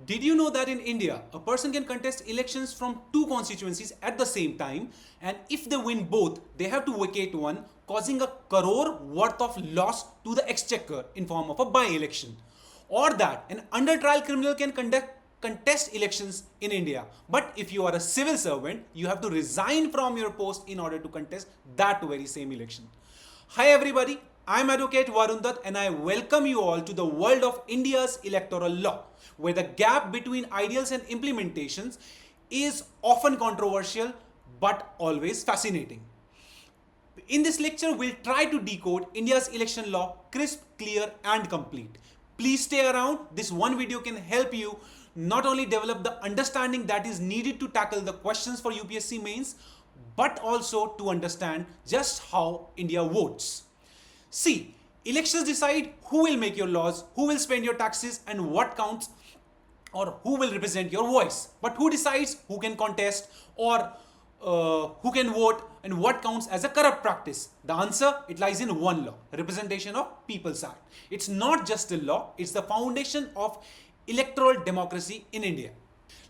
Did you know that in India, a person can contest elections from two constituencies at the same time, and if they win both, they have to vacate one, causing a crore worth of loss to the exchequer in form of a by-election? Or that an under trial criminal can contest elections in India, but if you are a civil servant, you have to resign from your post in order to contest that very same election. Hi everybody, I am Advocate Varun Dutt and I welcome you all to the world of India's electoral law, where the gap between ideals and implementations is often controversial but always fascinating. In this lecture, we'll try to decode India's election law crisp, clear, and complete. Please stay around. This one video can help you not only develop the understanding that is needed to tackle the questions for UPSC mains, but also to understand just how India votes. See, elections decide who will make your laws, who will spend your taxes, and what counts, or who will represent your voice. But who decides who can contest, or who can vote, and what counts as a corrupt practice? The answer, it lies in one law, Representation of People's Act. It's not just a law, it's the foundation of electoral democracy in India.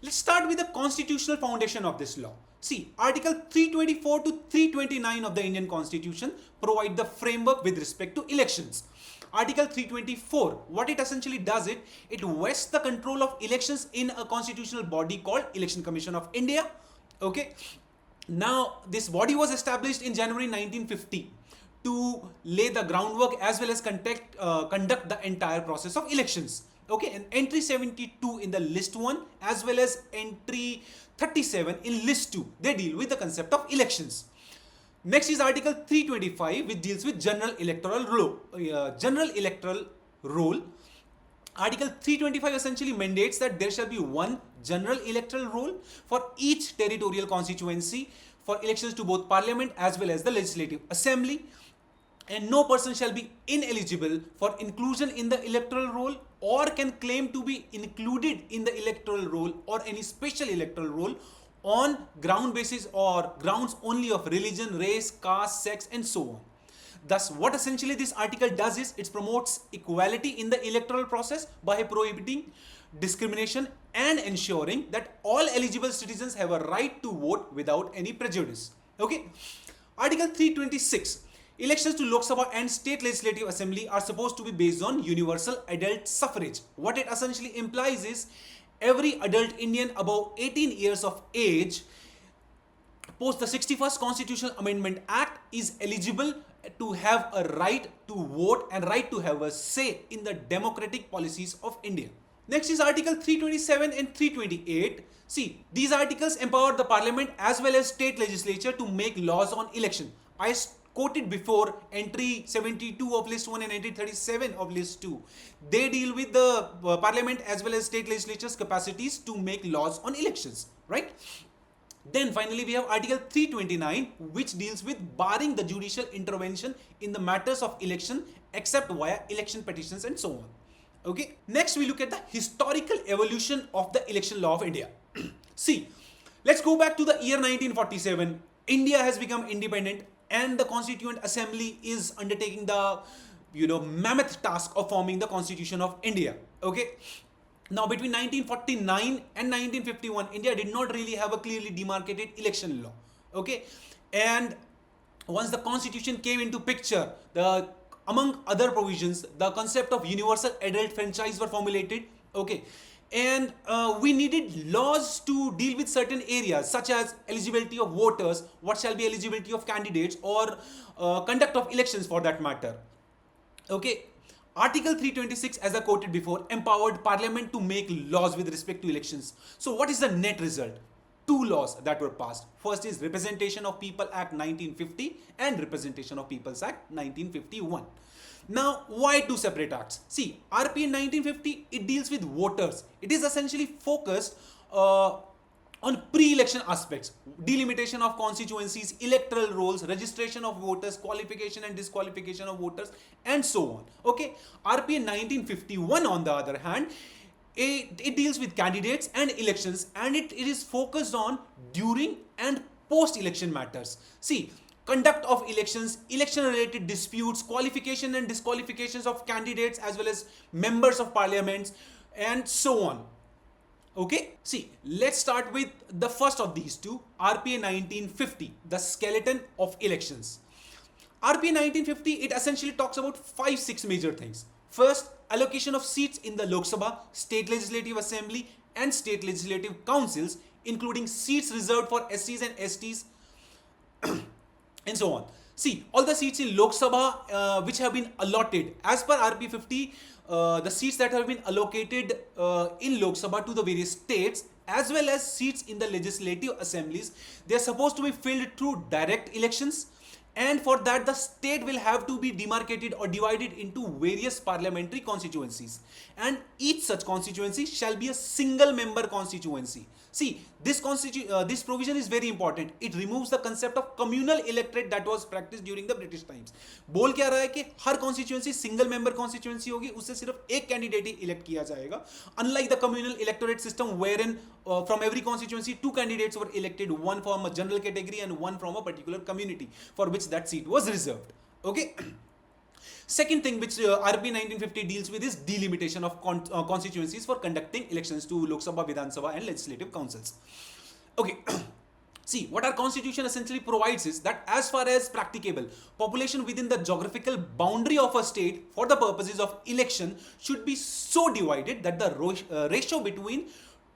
Let's start with the constitutional foundation of this law. See, Article 324 to 329 of the Indian Constitution provide the framework with respect to elections. Article 324, what it essentially does, it vests the control of elections in a constitutional body called Election Commission of India. Okay. Now, this body was established in January 1950 to lay the groundwork as well as conduct the entire process of elections. Okay, and entry 72 in the list 1 as well as entry 37 in list 2, they deal with the concept of elections. Next is Article 325, which deals with general electoral roll. Article 325 essentially mandates that there shall be one general electoral roll for each territorial constituency for elections to both parliament as well as the legislative assembly, and no person shall be ineligible for inclusion in the electoral roll or can claim to be included in the electoral roll or any special electoral roll on ground basis or grounds only of religion, race, caste, sex, and so on. Thus, what essentially this article does is it promotes equality in the electoral process by prohibiting discrimination and ensuring that all eligible citizens have a right to vote without any prejudice. Okay. Article 326. Elections to Lok Sabha and State Legislative Assembly are supposed to be based on universal adult suffrage. What it essentially implies is every adult Indian above 18 years of age post the 61st Constitutional Amendment Act is eligible to have a right to vote and right to have a say in the democratic policies of India. Next is Article 327 and 328. See, these articles empower the Parliament as well as state legislature to make laws on election. I quoted before entry 72 of list 1 and entry 37 of list 2. They deal with the Parliament as well as state legislatures' capacities to make laws on elections, right? Then finally we have Article 329, which deals with barring the judicial intervention in the matters of election except via election petitions and so on. Okay. Next we look at the historical evolution of the election law of India. See, let's go back to the year 1947. India has become independent and the Constituent Assembly is undertaking the mammoth task of forming the Constitution of India. Okay. Now, between 1949 and 1951, India did not really have a clearly demarcated election law. Okay, and once the constitution came into picture, among other provisions, the concept of universal adult franchise were formulated. Okay, and we needed laws to deal with certain areas such as eligibility of voters, what shall be eligibility of candidates, or conduct of elections for that matter. Okay. Article 326, as I quoted before, empowered Parliament to make laws with respect to elections. So what is the net result? Two laws that were passed. First is Representation of People Act 1950 and Representation of People's Act 1951. Now, why two separate acts? See, RP in 1950, it deals with voters. It is essentially focused on pre-election aspects, delimitation of constituencies, electoral rolls, registration of voters, qualification and disqualification of voters, and so on. Okay, RP in 1951, on the other hand, it deals with candidates and elections, and it is focused on during and post-election matters. See, conduct of elections, election-related disputes, qualification and disqualifications of candidates as well as members of parliaments, and so on. Okay, see, let's start with the first of these two, RPA 1950, the skeleton of elections. RPA 1950, it essentially talks about 5-6 major things. First, allocation of seats in the Lok Sabha, State Legislative Assembly, and State Legislative Councils, including seats reserved for SCs and STs, and so on. See, all the seats in Lok Sabha which have been allotted as per RP 50, the seats that have been allocated in Lok Sabha to the various states as well as seats in the legislative assemblies, they are supposed to be filled through direct elections, and for that the state will have to be demarcated or divided into various parliamentary constituencies, and each such constituency shall be a single member constituency. See, this provision is very important. It removes the concept of communal electorate that was practiced during the British times. बोल क्या रहा है कि हर constituency single member constituency होगी, उससे सिर्फ एक कैंडिडेट ही इलेक्ट किया जाएगा, unlike the communal electorate system where in from every constituency 2 candidates were elected, one from a general category and one from a particular community for which that seat was reserved. Okay. Second thing which RP 1950 deals with is delimitation of constituencies for conducting elections to Lok Sabha, Vidhan Sabha and legislative councils. Okay. See, what our constitution essentially provides is that as far as practicable, population within the geographical boundary of a state for the purposes of election should be so divided that the ratio between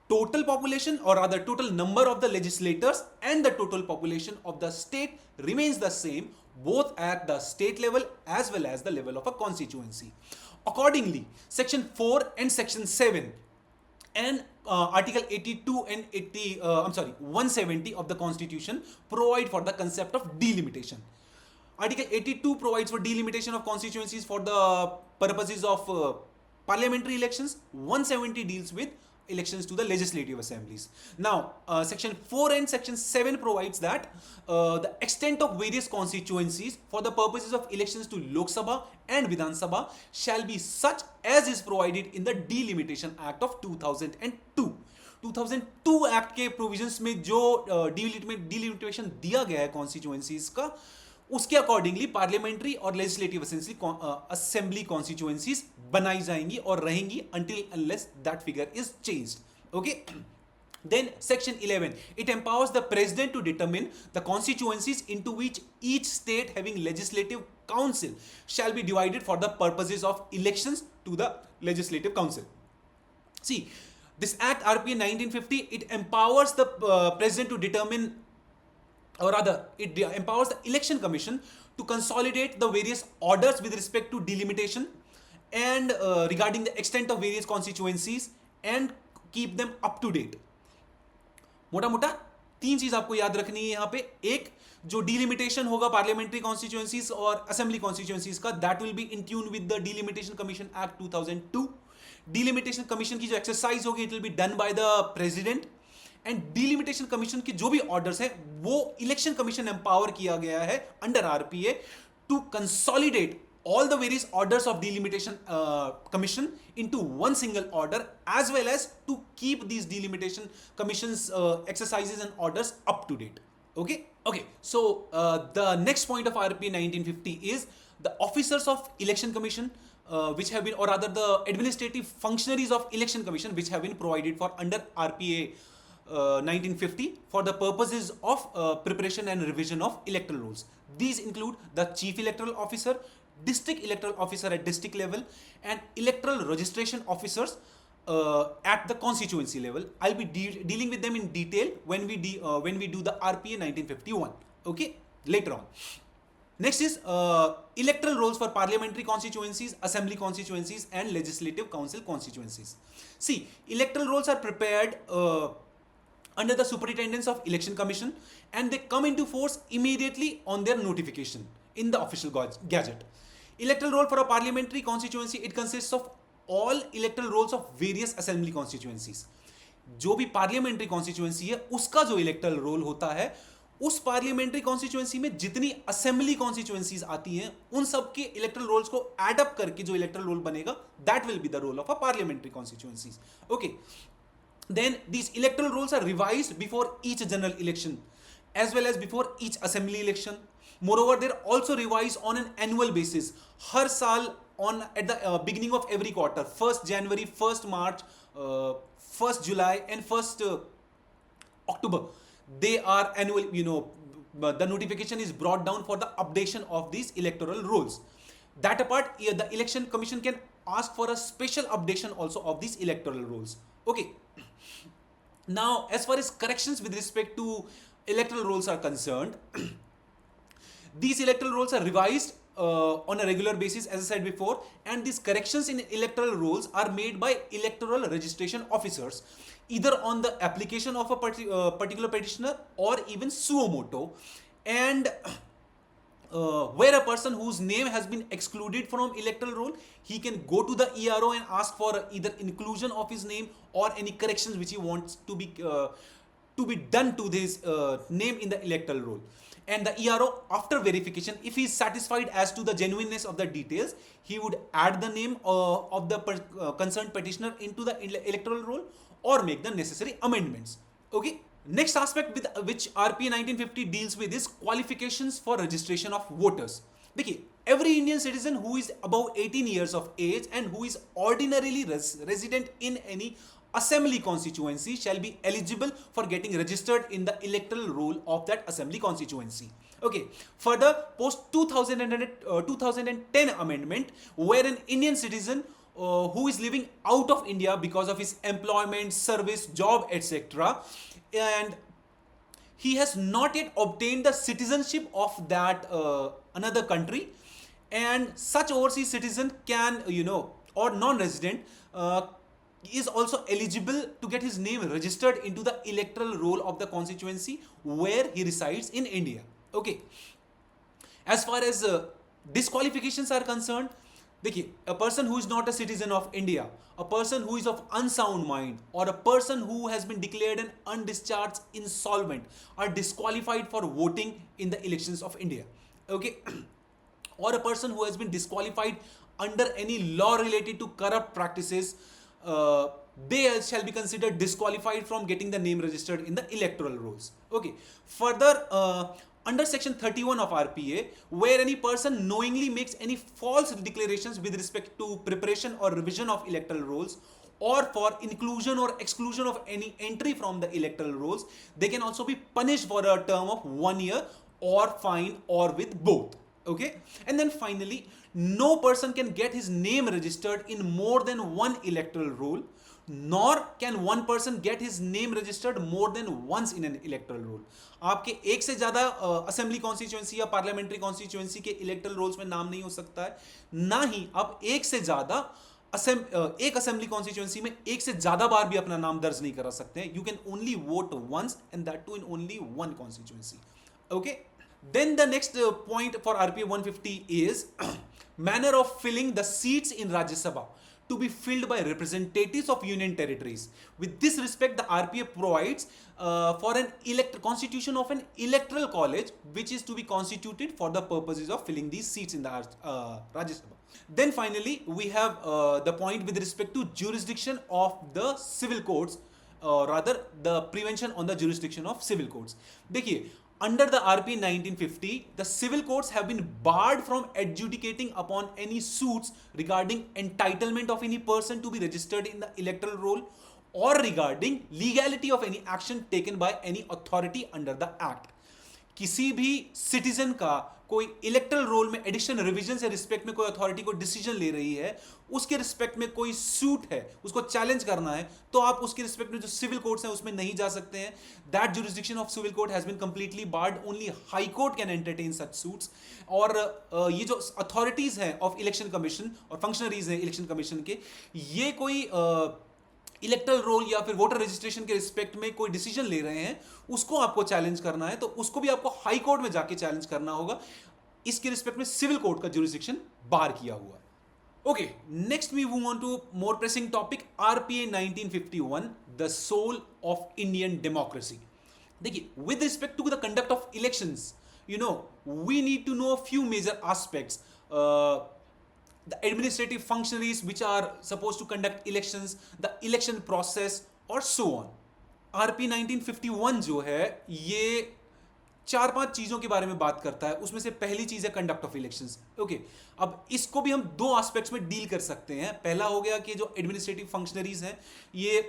total population, or rather total number of the legislators and the total population of the state remains the same both at the state level as well as the level of a constituency. Accordingly, section 4 and section 7 and article 82 and 170 of the constitution provide for the concept of delimitation. Article 82 provides for delimitation of constituencies for the purposes of parliamentary elections. 170 deals with elections to the legislative assemblies. Now, section 4 and section 7 provides that the extent of various constituencies for the purposes of elections to Lok Sabha and Vidhan Sabha shall be such as is provided in the Delimitation Act of 2002. 2002 act के provisions में जो delimitation दिया गया है constituencies का, उसके accordingly parliamentary और legislative assembly constituencies बनाई जाएंगी और रहेंगी until unless that figure is changed. Okay. Then section 11, it empowers the president to determine the constituencies into which each state having legislative council shall be divided for the purposes of elections to the legislative council. See, this act RPA 1950, it empowers the president to determine, or rather it empowers the election commission to consolidate the various orders with respect to delimitation and regarding the extent of various constituencies and keep them up to date. मोटा मोटा तीन चीज आपको याद रखनी है यहां पे. एक, जो डिलिमिटेशन होगा पार्लियामेंट्री कॉन्स्टिट्यूएंसीज और असेंबली कॉन्स्टिट्यूएंसीज का, that will be in tune with the delimitation commission act 2002. Delimitation commission की जो एक्सरसाइज होगी it will be done by the president, and delimitation commission के जो भी ऑर्डर्स है वो इलेक्शन कमीशन एम्पावर किया गया है under RPA to consolidate all the various orders of delimitation commission into one single order, as well as to keep these delimitation commissions exercises and orders up to date. Okay, so the next point of RP 1950 is the officers of election commission which have been, or rather the administrative functionaries of election commission which have been provided for under RPA 1950 for the purposes of preparation and revision of electoral rules. These include the chief electoral officer, district electoral officer at district level, and electoral registration officers at the constituency level. I'll be dealing with them in detail when we do the RPA 1951. Okay, later on. Next is electoral rolls for parliamentary constituencies, assembly constituencies, and legislative council constituencies. See, electoral rolls are prepared under the superintendence of election commission, and they come into force immediately on their notification in the official gazette. Electoral roll for a parliamentary constituency, it consists of all electoral rolls of various assembly constituencies. जो भी parliamentary constituency है उसका जो electoral role होता है, उस parliamentary constituency में जितनी असेंबली कॉन्स्टिट्यूएंसीज आती हैं उन सब के इलेक्टरल रोल्स को एड अप करके जो इलेक्टरल रोल बनेगा, that will be the roll of a parliamentary constituencies. Okay, then these electoral rolls are revised before each general election as well as before each assembly election. Moreover, they're also revised on an annual basis. हर साल on at the beginning of every quarter, 1st January, 1st March, 1st July and 1st October, they are annual, the notification is brought down for the updation of these electoral rolls. That apart, the election commission can ask for a special updation also of these electoral rolls. Okay. Now, as far as corrections with respect to electoral rolls are concerned, these electoral rolls are revised on a regular basis, as I said before, and these corrections in electoral rolls are made by electoral registration officers, either on the application of a particular petitioner or even suo moto, and where a person whose name has been excluded from electoral roll, he can go to the ERO and ask for either inclusion of his name or any corrections which he wants to be done to his name in the electoral roll. And the ERO, after verification, if he is satisfied as to the genuineness of the details, he would add the name of the concerned petitioner into the electoral roll or make the necessary amendments. Okay. Next aspect with which RPA 1950 deals with is qualifications for registration of voters. देखिए, every Indian citizen who is above 18 years of age and who is ordinarily resident in any assembly constituency shall be eligible for getting registered in the electoral roll of that assembly constituency. Okay. Further, post 2010 amendment, where an Indian citizen who is living out of India because of his employment, service, job, etc., and he has not yet obtained the citizenship of that another country, and such overseas citizen can, or non-resident, is also eligible to get his name registered into the electoral roll of the constituency where he resides in India. Okay. As far as disqualifications are concerned, देखिए, a person who is not a citizen of India, a person who is of unsound mind, or a person who has been declared an undischarged insolvent are disqualified for voting in the elections of India. Okay. Or a person who has been disqualified under any law related to corrupt practices, they shall be considered disqualified from getting the name registered in the electoral rolls. Okay. Further, under section 31 of RPA, where any person knowingly makes any false declarations with respect to preparation or revision of electoral rolls, or for inclusion or exclusion of any entry from the electoral rolls, they can also be punished for a term of 1 year or fine or with both. Okay. And then finally, no person can get his name registered in more than one electoral roll, nor can one person get his name registered more than once in an electoral roll. आपके एक से ज्यादा assembly constituency या parliamentary constituency के electoral rolls में नाम नहीं हो सकता है, ना ही आप एक से ज्यादा एक असेंबली कॉन्स्टिट्यूएंसी में एक से ज्यादा बार भी अपना नाम दर्ज नहीं करा सकते हैं. You can only vote once and that too in only one constituency. Okay. Then the next point for RPA 150 is manner of filling the seats in Rajya Sabha to be filled by representatives of union territories. With this respect, the RPA provides for an constitution of an electoral college which is to be constituted for the purposes of filling these seats in the Rajya Sabha. Then finally, we have the point with respect to jurisdiction of the civil courts, rather the prevention on the jurisdiction of civil courts. देखिए, under the RP 1950, the civil courts have been barred from adjudicating upon any suits regarding entitlement of any person to be registered in the electoral roll or regarding legality of any action taken by any authority under the act. किसी भी citizen का कोई electoral role में addition revision से respect में कोई authority को decision ले रही है, उसके रिस्पेक्ट में कोई सूट है, उसको चैलेंज करना है, तो आप उसके रिस्पेक्ट में जो सिविल कोर्ट्स हैं उसमें नहीं जा सकते हैं. That jurisdiction of civil court has been completely barred. Only high court can entertain such suits. और ये जो अथॉरिटीज हैं ऑफ इलेक्शन कमीशन और फंक्शनरीज हैं इलेक्शन कमीशन के, ये कोई इलेक्टरल रोल या फिर वोटर रजिस्ट्रेशन के रिस्पेक्ट में कोई डिसीजन ले रहे हैं, उसको आपको चैलेंज करना है, तो उसको भी आपको हाई कोर्ट में जाके चैलेंज करना होगा. इसके रिस्पेक्ट में सिविल कोर्ट का जुरिस्डिक्शन बार किया हुआ है. Okay, next we move on to more pressing topic, RPA 1951, the soul of Indian democracy. देखिए, with respect to the conduct of elections, we need to know a few major aspects. The administrative functionaries which are supposed to conduct elections, the election process और so on. RP 1951 जो है ये 4-5 चीजों के बारे में बात करता है. उसमें से पहली चीज है कंडक्ट ऑफ इलेक्शंस. ओके, अब इसको भी हम 2 एस्पेक्ट्स में डील कर सकते हैं. पहला हो गया कि जो एडमिनिस्ट्रेटिव फंक्शनरीज हैं ये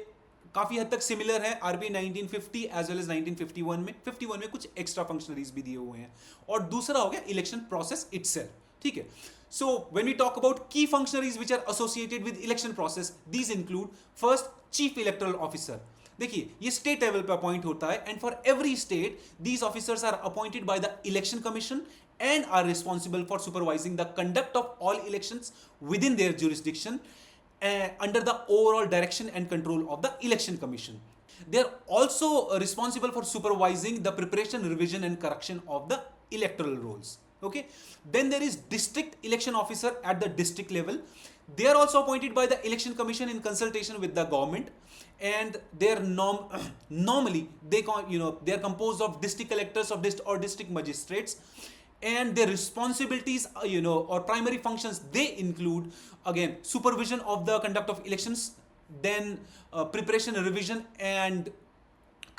काफी हद तक सिमिलर है आरपी 1950 एज वेल एज 1951 में। 51 में कुछ एक्स्ट्रा फंक्शनरीज भी दिए हुए हैं। और दूसरा हो गया इलेक्शन प्रोसेस इटसेल्फ, ठीक है। So when we talk about key functionaries which are associated with election process, these include first chief electoral officer. देखिए ये स्टेट लेवल पे अपॉइंट होता है, and for every state these officers are appointed by the election commission and are responsible for supervising the conduct of all elections within their jurisdiction under the overall direction and control of the election commission. They are also responsible for supervising the preparation, revision and correction of the electoral rolls. Okay, then there is district election officer at the district level. They are also appointed by the election commission in consultation with the government, and they are normally they are composed of district collectors of or district magistrates, and their responsibilities or primary functions, they include again supervision of the conduct of elections, then preparation, revision and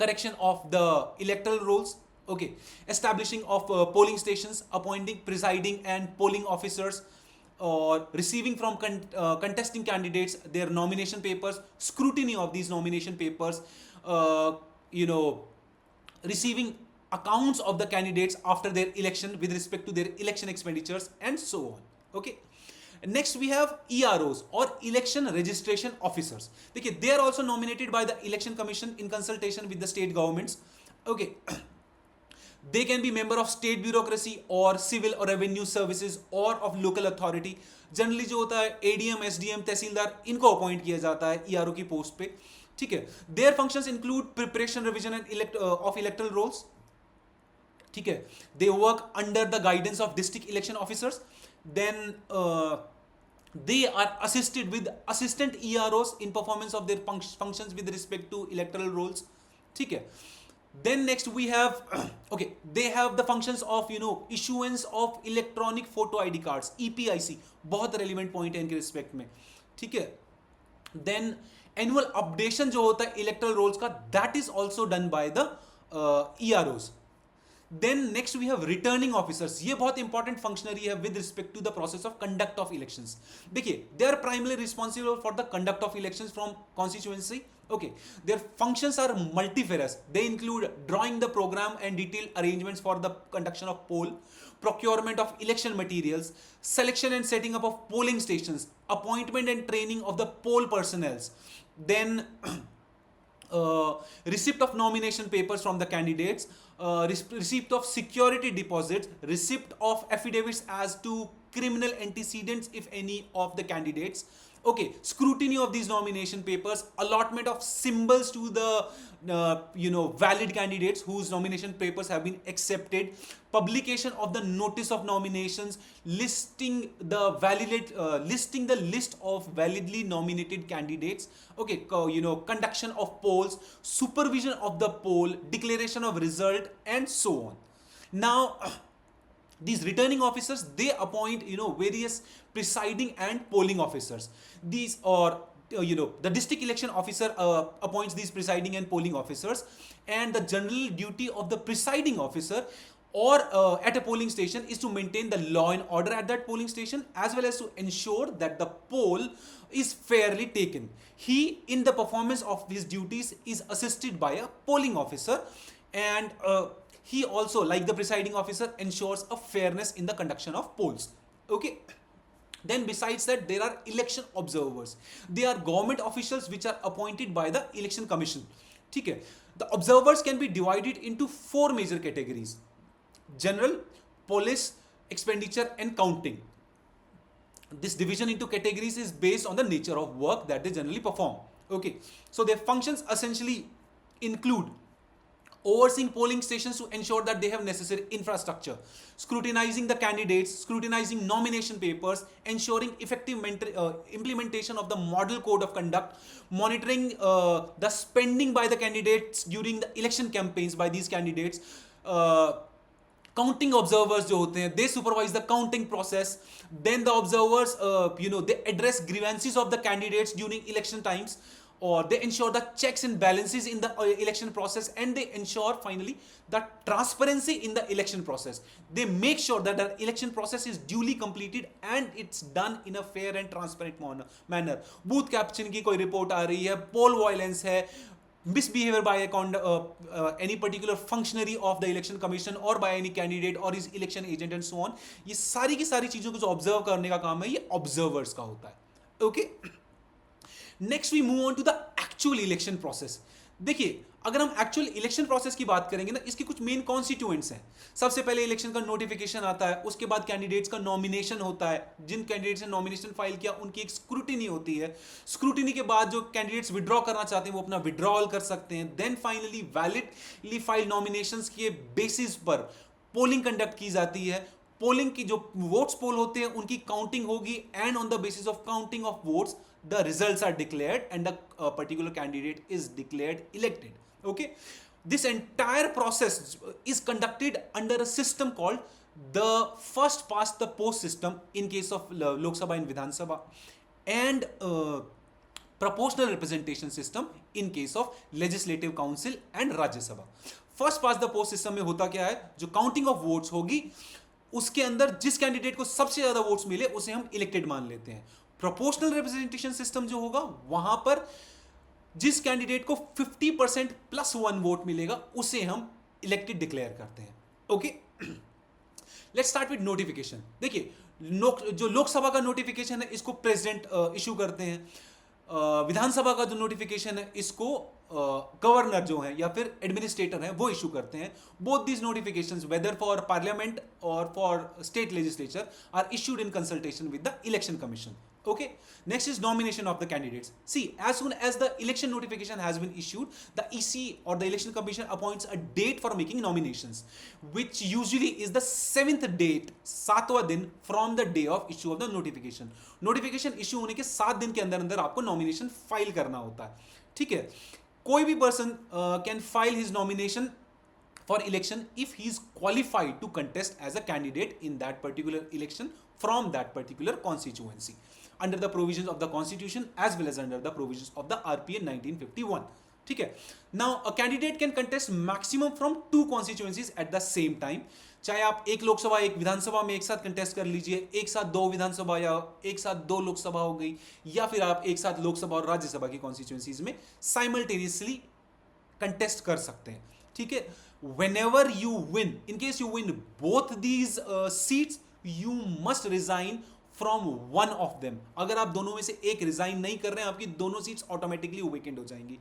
correction of the electoral rolls, okay, establishing of polling stations, appointing, presiding and polling officers, or receiving from contesting candidates their nomination papers, scrutiny of these nomination papers, receiving accounts of the candidates after their election with respect to their election expenditures and so on. Okay, next we have EROs or election registration officers. देखिए they are also nominated by the election commission in consultation with the state governments. Okay, they can be member of state bureaucracy or civil or revenue services or of local authority. Generally जो होता है ADM, SDM, तहसीलदार, इनको appoint किया जाता है ERO की post पे, ठीक है। their functions include preparation, revision and of electoral rolls, ठीक है। they work under the guidance of district election officers, then they are assisted with assistant EROs in performance of their functions with respect to electoral rolls, ठीक है। then next we have okay, they have the functions of issuance of electronic photo ID cards, EPIC, बहुत relevant point है इनके respect में, ठीक है। then annual updation जो होता है electoral rolls का, that is also done by the EROs. Then next we have returning officers. ये बहुत इंपॉर्टेंट फंक्शनरी है with respect to the process of conduct of elections. देखिए they are primarily responsible for the conduct of elections from constituency. Okay, their functions are multifarious. They include drawing the program and detailed arrangements for the conduction of poll, procurement of election materials, selection and setting up of polling stations, appointment and training of the poll personnel, then receipt of nomination papers from the candidates, receipt of security deposits, receipt of affidavits as to criminal antecedents if any of the candidates, okay, scrutiny of these nomination papers, allotment of symbols to the valid candidates whose nomination papers have been accepted, publication of the notice of nominations, listing the list of validly nominated candidates, okay, conduction of polls, supervision of the poll, declaration of result and so on. Now these returning officers, they appoint various presiding and polling officers. These are the district election officer appoints these presiding and polling officers, and the general duty of the presiding officer or at a polling station is to maintain the law and order at that polling station, as well as to ensure that the poll is fairly taken. He, in the performance of his duties, is assisted by a polling officer, and he also, like the presiding officer, ensures a fairness in the conduction of polls. Okay. Then besides that, there are election observers. They are government officials which are appointed by the election commission. Okay. The observers can be divided into 4 major categories: general, police, expenditure and counting. This division into categories is based on the nature of work that they generally perform. Okay. So their functions essentially include overseeing polling stations to ensure that they have necessary infrastructure, scrutinizing the candidates, scrutinizing nomination papers, ensuring effective implementation of the model code of conduct, monitoring the spending by the candidates during the election campaigns by these candidates. Counting observers जो होते हैं, they supervise the counting process. Then the observers they address grievances of the candidates during election times, or they ensure the checks and balances in the election process, and they ensure finally the transparency in the election process. They make sure that the election process is duly completed and it's done in a fair and transparent manner. Booth caption की कोई report आ रही है, poll violence है, misbehavior by any particular functionary of the election commission or by any candidate or his election agent and so on, ये सारी की सारी चीजों को जो ऑब्जर्व करने का काम है ये ऑब्जर्वर्स का होता है. Okay, next we move on to the actual election process. देखिए, अगर हम एक्चुअल इलेक्शन प्रोसेस की बात करेंगे ना, इसके कुछ मेन कॉन्स्टिट्यूएंट्स हैं. सबसे पहले इलेक्शन का नोटिफिकेशन आता है, उसके बाद कैंडिडेट्स का नॉमिनेशन होता है. जिन कैंडिडेट्स ने नॉमिनेशन फाइल किया उनकी एक स्क्रूटिनी होती है. स्क्रूटिनी के बाद जो कैंडिडेट्स विड्रॉ करना चाहते हैं वो अपना विड्रॉल कर सकते हैं. Then finally validly file nominations के बेसिस पर पोलिंग कंडक्ट की जाती है. पोलिंग की जो वोट्स पोल होते हैं उनकी काउंटिंग होगी, and on the basis of counting of votes the results are declared and the particular candidate is declared elected. Okay, this entire process is conducted under a system called the first past the post system in case of Lok Sabha and Vidhan Sabha, and proportional representation system in case of legislative council and Rajya Sabha. First past the post system में होता क्या है, जो counting of votes होगी उसके अंदर जिस candidate को सबसे ज्यादा वोट्स मिले उसे हम इलेक्टेड मान लेते हैं. प्रोपोर्शनल रिप्रेजेंटेशन सिस्टम जो होगा वहां पर जिस कैंडिडेट को 50% प्लस 1 वोट मिलेगा उसे हम इलेक्टेड डिक्लेयर करते हैं. Okay, let's start with notification. देखिए, जो लोकसभा का नोटिफिकेशन है इसको प्रेसिडेंट इशू करते हैं. विधानसभा का जो नोटिफिकेशन है इसको गवर्नर जो है या फिर एडमिनिस्ट्रेटर है वो इशू करते हैं. Both these notifications whether for parliament or for state legislature are issued in consultation with the election commission. Okay, next is nomination of the candidates. See, as soon as the election notification has been issued, the EC or the election commission appoints a date for making nominations, which usually is the 7th date, 7वां दिन from the day of issue of the notification. Notification issue होने के 7 दिन के अंदर अंदर आपको nomination file करना होता है. ठीक है, कोई भी person can file his nomination for election if he is qualified to contest as a candidate in that particular election from that particular constituency under the provisions of the constitution as well as under the provisions of the RPA 1951. ठीक है, now a candidate can contest maximum from 2 constituencies at the same time. चाहे आप एक लोकसभा एक विधानसभा में एक साथ contest कर लीजिए, एक साथ 2 विधानसभा या एक साथ 2 लोकसभा हो गई, या फिर आप एक साथ लोकसभा और राज्यसभा की कॉन्स्टिट्यूएंसीज में साइमल्टेनियसली कंटेस्ट कर सकते हैं. ठीक है, whenever you win, in case you win both these seats, you must resign from one of them. अगर आप दोनों में से एक रिजाइन नहीं कर रहे हैं आपकी दोनों सीट्स ऑटोमेटिकली वेकेंट हो जाएंगी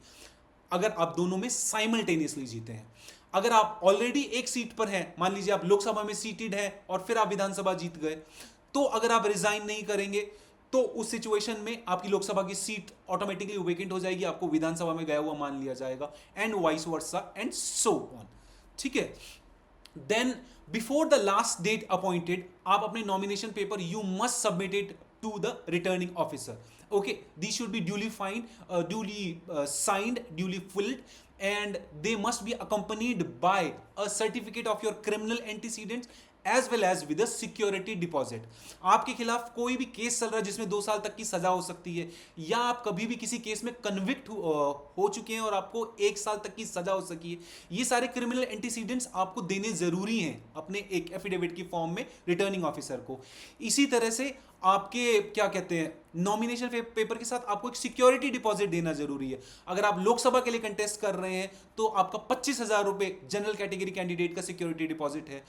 अगर आप दोनों में साइमल्टेनियसली जीते हैं. अगर आप ऑलरेडी एक सीट पर हैं, मान लीजिए आप लोकसभा में सीटेड हैं और फिर आप विधानसभा जीत गए, तो अगर आप रिजाइन नहीं करेंगे तो उस सिचुएशन में आपकी लोकसभा की सीट ऑटोमेटिकली वेकेंट हो जाएगी, आपको विधानसभा में गया हुआ मान लिया जाएगा, and vice versa and so on. ठीक है, then before the last date appointed आप अपने nomination paper you must submit it to the returning officer. Okay, these should be duly signed, duly filled, and they must be accompanied by a certificate of your criminal antecedents as well as with a security deposit. आपके खिलाफ कोई भी case चल रहा है जिसमें 2 साल तक की सजा हो सकती है, या आप कभी भी किसी केस में कन्विक्ट हो चुके हैं और आपको 1 साल तक की सजा हो सकी है, ये सारे क्रिमिनल एंटीसीडेंट्स आपको देने जरूरी हैं अपने एक एफिडेविट की फॉर्म में रिटर्निंग ऑफिसर को. इसी तरह से आपके क्या कहते हैं नॉमिनेशन पेपर के साथ आपको एक सिक्योरिटी डिपॉजिट देना जरूरी है. अगर आप लोकसभा के लिए कंटेस्ट कर रहे हैं तो आपका 25,000 रुपए जनरल कैटेगरी कैंडिडेट का सिक्योरिटी डिपॉजिट है.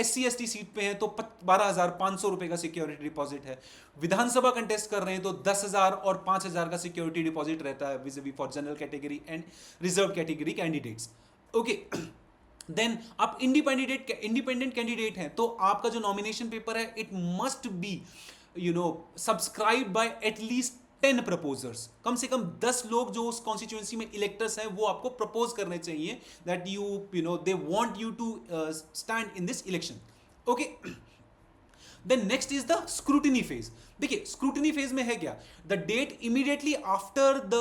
SC/ST सीट पे हैं तो 12,500 रुपए का सिक्योरिटी डिपॉजिट है. विधानसभा कंटेस्ट कर रहे हैं तो 10,000 और 5,000 का सिक्योरिटी डिपॉजिट रहता है vis-a-vis for general category and reserve category candidates. Okay, then आप इंडिपेंडेंट कैंडिडेट हैं तो आपका जो नॉमिनेशन पेपर है it must be subscribed by at least 10 proposers. कम से कम 10 लोग जो उस कॉन्स्टिट्यूएंसी में इलेक्टर्स हैं वो आपको प्रपोज करने चाहिए that they want you to stand in this election. Okay. Then next is the scrutiny phase. देखिए स्क्रूटिनी फेज में है क्या, the date immediately after the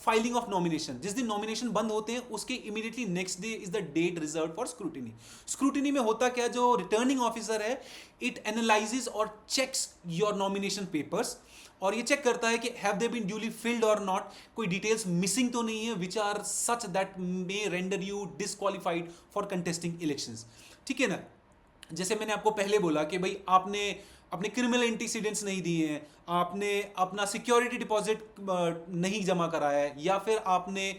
filing of nomination, जिस दिन नॉमिनेशन बंद होते हैं उसके immediately next day is the date reserve for scrutiny. Scrutiny में होता क्या, जो रिटर्निंग ऑफिसर है इट एनालाइजेस और चेक्स योर नॉमिनेशन पेपर्स, और ये चेक करता है कि have they been duly filled और नॉट, कोई डिटेल्स मिसिंग तो नहीं है which are such that may render you disqualified for contesting elections. ठीक है ना. जैसे मैंने आपको पहले बोला कि भाई आपने अपने क्रिमिनल एंटीसीडेंट्स नहीं दिए हैं, आपने अपना सिक्योरिटी डिपॉजिट नहीं जमा कराया है, या फिर आपने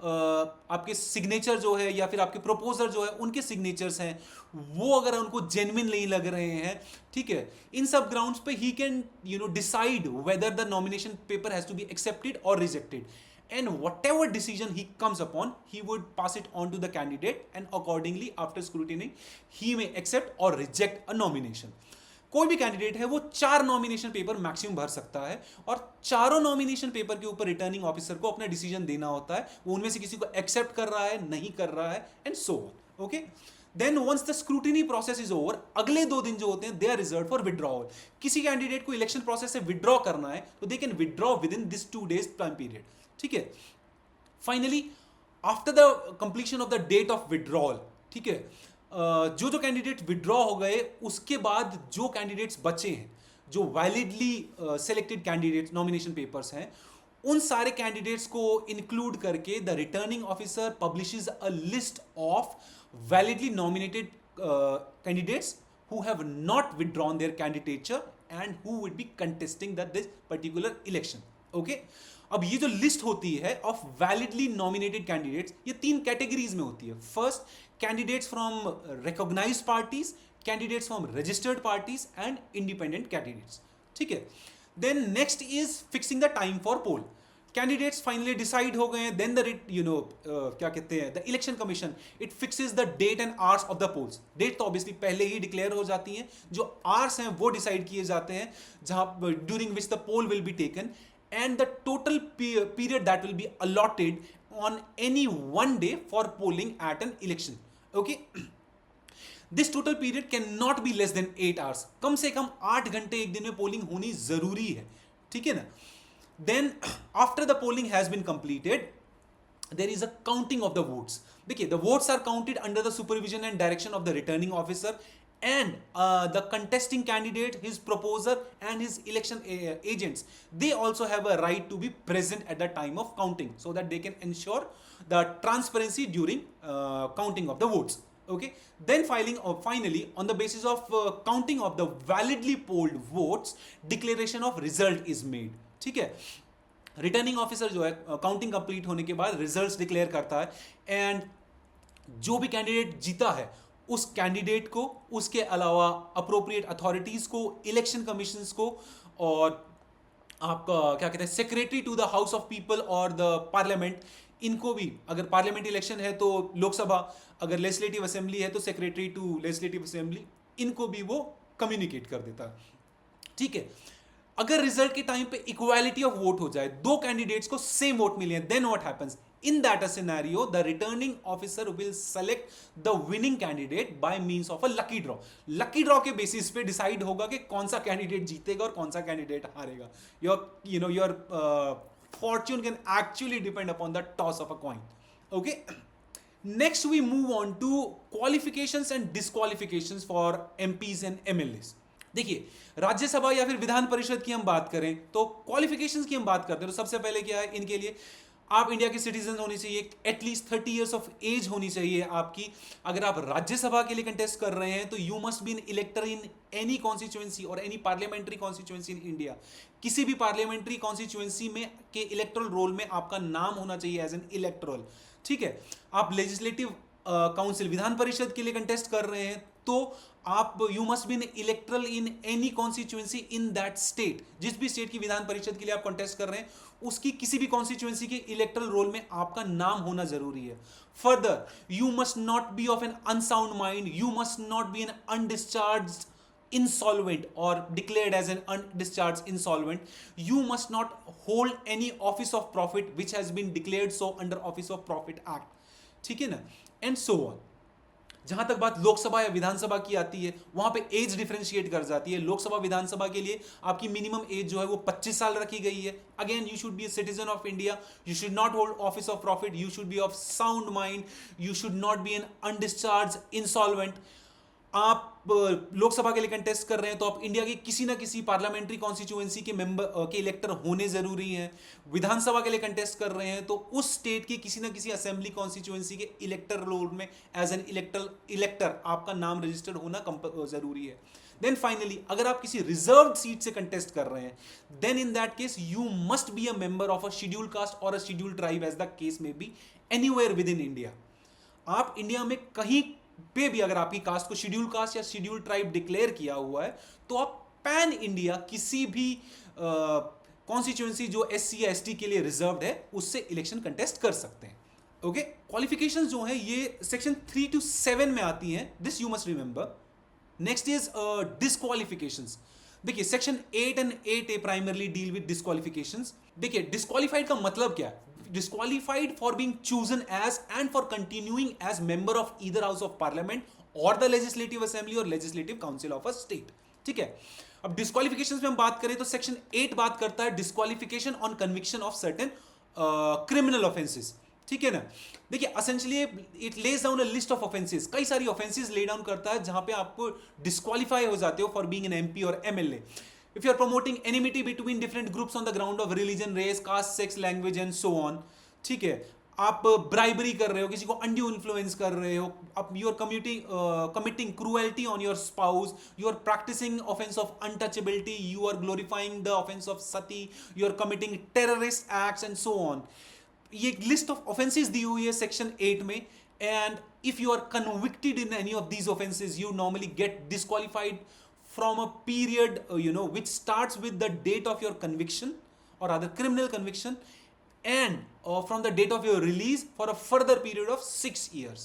आपके सिग्नेचर जो है या फिर आपके प्रपोजर जो है उनके सिग्नेचर्स हैं वो अगर उनको जेन्युइन नहीं लग रहे हैं, ठीक है, इन सब ग्राउंड्स पे ही can decide whether the nomination paper has to be accepted और rejected. And whatever decision he comes upon, he would pass it on to the candidate, and accordingly after scrutiny he may accept or reject a nomination. कोई भी candidate है वो 4 nomination paper maximum भर सकता है, और चारों नॉमिनेशन पेपर के ऊपर रिटर्निंग ऑफिसर को अपना डिसीजन देना होता है, वो उनमें से किसी को एक्सेप्ट कर रहा है, नहीं कर रहा है, and so on. Okay. Then once the scrutiny process is over, अगले 2 दिन जो होते हैं they are reserve for withdrawal. किसी कैंडिडेट को इलेक्शन प्रोसेस से विड्रॉ करना है तो they can withdraw within this 2 days time period. ठीक है. Finally after the completion of the date of withdrawal, ठीक है, जो कैंडिडेट विड्रॉ हो गए उसके बाद जो कैंडिडेट्स बचे हैं, जो validly selected candidates nomination papers हैं, उन सारे कैंडिडेट्स को इंक्लूड करके the returning officer publishes a list of validly nominated candidates who have not withdrawn their candidature and who would be contesting this particular election. Okay. अब ये जो list होती है ऑफ वैलिडली नॉमिनेटेड कैंडिडेट्स, ये 3 categories में होती है. First, candidates from recognised parties, candidates from registered parties and independent candidates. ठीक है. Then next is fixing the time for poll. Candidates finally decide हो गए हैं, देन द क्या कहते हैं, the election commission it fixes the date and hours of the polls. Date तो obviously पहले ही डिक्लेयर हो जाती हैं, जो आवर्स हैं वो डिसाइड किए जाते हैं जहां during which the poll will be taken, and the total period that will be allotted on any one day for polling at an election. Okay. This total period cannot be less than 8 hours. कम से कम 8 घंटे एक दिन में polling होनी जरूरी है. ठीक है ना. Then after the polling has been completed, there is a counting of the votes. देखिए, the votes are counted under the supervision and direction of the returning officer, and the contesting candidate, his proposer and his election agents, they also have a right to be present at the time of counting so that they can ensure the transparency during counting of the votes. Okay. Then finally on the basis of counting of the validly polled votes, declaration of result is made. ठीक है. Returning officer जो है counting complete होने के बाद results declare करता है, and जो भी कैंडिडेट जीता है उस कैंडिडेट को, उसके अलावा अप्रोप्रिएट अथॉरिटीज को, इलेक्शन कमीशंस को, और आपका क्या कहते हैं secretary to the House of People और द पार्लियामेंट, इनको भी, अगर पार्लियामेंट इलेक्शन है तो लोकसभा, अगर लेजिस्लेटिव असेंबली है तो सेक्रेटरी टू लेजिस्लेटिव असेंबली, इनको भी वो कम्युनिकेट कर देता है. ठीक है. अगर रिजल्ट के टाइम पे इक्वालिटी ऑफ वोट हो जाए, 2 कैंडिडेट्स को सेम वोट मिले हैं, then what happens? In that scenario, the returning officer will select the winning candidate by means of a lucky draw. Lucky draw के basis पे decide होगा कि कौन सा candidate जीतेगा और कौन सा candidate हारेगा. Your fortune can actually depend upon the toss of a coin. Okay. Next we move on to qualifications and disqualifications for MPs and MLAs. देखिए, राज्यसभा या फिर विधान परिषद की हम बात करें तो क्वालिफिकेशंस की हम बात करते हैं तो सबसे पहले क्या है, इनके लिए आप इंडिया के सिटीजन होने चाहिए, एटलीस्ट 30 इयर्स ऑफ एज होनी चाहिए आपकी. अगर आप राज्यसभा के लिए कंटेस्ट कर रहे हैं तो you must be an elector in any constituency or any parliamentary constituency in India. किसी भी पार्लियामेंट्री कॉन्स्टिट्यूएंसी में के इलेक्टोरल रोल में आपका नाम होना चाहिए एज एन इलेक्टोरल. ठीक है. आप लेजिस्लेटिव काउंसिल विधान परिषद के लिए कंटेस्ट कर रहे हैं तो आप you must be an electoral in any constituency in that state. जिस भी स्टेट की विधान परिषद के लिए आप कंटेस्ट कर रहे हैं उसकी किसी भी कॉन्स्टिट्यूएंसी के इलेक्टरल रोल में आपका नाम होना जरूरी है. Further, you must not be of an unsound mind, you must not be an undischarged insolvent or declared as an undischarged insolvent. You must not hold any office of profit which has been declared so under Office of Profit Act. ठीक है ना. And so on. जहां तक बात लोकसभा या विधानसभा की आती है, वहां पे एज डिफरेंशिएट कर जाती है। लोकसभा विधानसभा के लिए आपकी मिनिमम एज जो है वो 25 साल रखी गई है। Again, you should be a citizen of India, you should not hold office of profit, you should be of sound mind, you should not be an undischarge insolvent. आप लोकसभा के लिए कंटेस्ट कर रहे हैं तो आप इंडिया के किसी ना किसी पार्लियामेंट्री कॉन्स्टिट्यूएंसी के मेंबर के इलेक्टर होने जरूरी हैं। विधानसभा के लिए कंटेस्ट कर रहे हैं तो उस स्टेट की किसी ना किसी असेंबली कॉन्स्टिट्यूएंसी के इलेक्टर रोल में एज एन इलेक्टर आपका नाम रजिस्टर्ड होना जरूरी है। देन फाइनली, अगर आप किसी रिजर्व्ड सीट से कंटेस्ट कर रहे हैं, then in that case you must be a member of a scheduled caste or a scheduled tribe, as the case may be anywhere within India. आप India में कहीं पे भी अगर आपकी कास्ट को शेड्यूल कास्ट या शेड्यूल ट्राइब डिक्लेयर किया हुआ है तो आप पैन इंडिया किसी भी कॉन्स्टिट्यूएंसी जो एससी या एसटी के लिए रिजर्व्ड है उससे इलेक्शन कंटेस्ट कर सकते हैं। ओके, क्वालिफिकेशंस जो है ये सेक्शन 3 to 7 में आती हैं, this you must remember. Next is disqualifications. देखिए, section 8 and 8A primarily deal with disqualifications. देखिए, डिस्क्वालिफाइड का मतलब क्या है? Disqualified for being chosen as and for continuing as member of either house of parliament or the legislative assembly or legislative council of a state। ठीक है, अब डिस्क्वालिफिकेशंस में हम बात करें तो सेक्शन 8 बात करता है disqualification on conviction of certain criminal offences. ठीक है ना। देखिए, essentially it lays down a list of offences, कई सारी ऑफेंसेस ले डाउन करता है जहां पे आपको डिस्क्वालीफाई हो जाते हो for being an MP or MLA. If you are promoting enmity between different groups on the ground of religion, race, caste, sex, language and so on, ठीक है, आप ब्राइबरी कर रहे हो, किसी को अनड्यू इन्फ्लुएंस कर रहे हो, आप you are committing cruelty on your spouse, you are practising offence of untouchability, you are glorifying the offence of sati, you are committing terrorist acts and so on. ये एक लिस्ट ऑफ ऑफेंसेस दी हुई है section 8 में, and if you are convicted in any of these offences you normally get disqualified from a period which starts with the date of your conviction or other criminal conviction and from the date of your release for a further period of 6 years।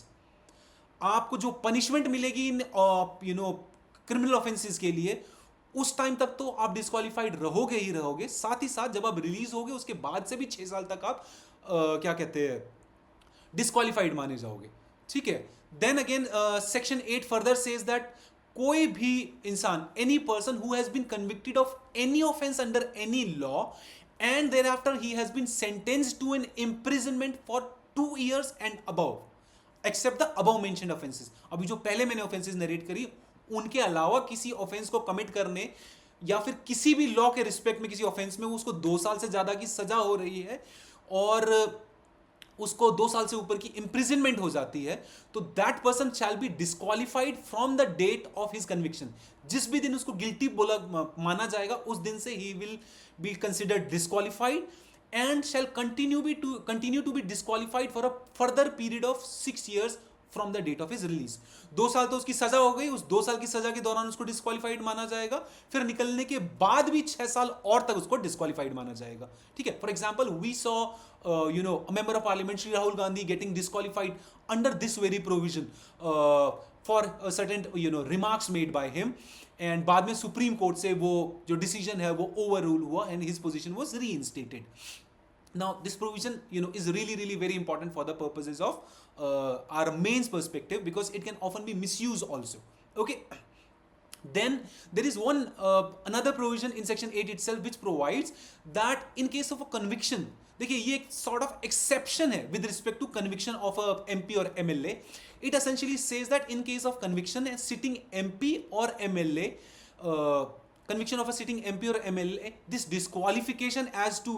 आपको जो punishment मिलेगी in criminal offences के लिए, उस time तक तो आप disqualified रहोगे ही रहोगे, साथ ही साथ जब आप रिलीज होगे उसके बाद से भी 6 साल तक आप क्या कहते हैं डिस्क्वालीफाइड माने जाओगे। ठीक है, then again section 8 further says that कोई भी इंसान, any person who has been convicted of any offence under any law and thereafter he has been sentenced to an imprisonment for 2 years and above, except the above mentioned offences. अभी जो पहले मैंने offences narrate करी, उनके अलावा किसी offence को commit करने या फिर किसी भी लॉ के रिस्पेक्ट में किसी ऑफेंस में उसको 2 साल से ज्यादा की सजा हो रही है और उसको 2 साल से ऊपर की इंप्रिजनमेंट हो जाती है, तो that person shall be disqualified from the date of his conviction. जिस भी दिन उसको गिल्टी बोला माना जाएगा उस दिन से ही will be considered disqualified and shall continue to be disqualified for a further period of 6 years from the date of his release. 2 साल तो उसकी सजा हो गई, उस 2 साल की सजा के दौरान उसको डिस्क्वालीफाइड माना जाएगा, फिर निकलने के बाद भी 6 साल और तक उसको डिस्क्वालीफाइड माना जाएगा। ठीक है, for example we saw a member of parliament Shri Rahul Gandhi getting disqualified under this very provision for a certain remarks made by him, and बाद में सुप्रीम कोर्ट से वो जो डिसीजन है वो ओवर रूल हुआ and his position was reinstated। Now this provision is really very important for the purposes of our mains perspective because it can often be misused also। Okay, then there is one another provision in section 8 itself which provides that in case of a conviction, देखिए ये एक sort of exception है with respect to conviction of a MP or MLA। It essentially says that in case of conviction a sitting MP or MLA, conviction of a sitting MP or MLA, this disqualification as to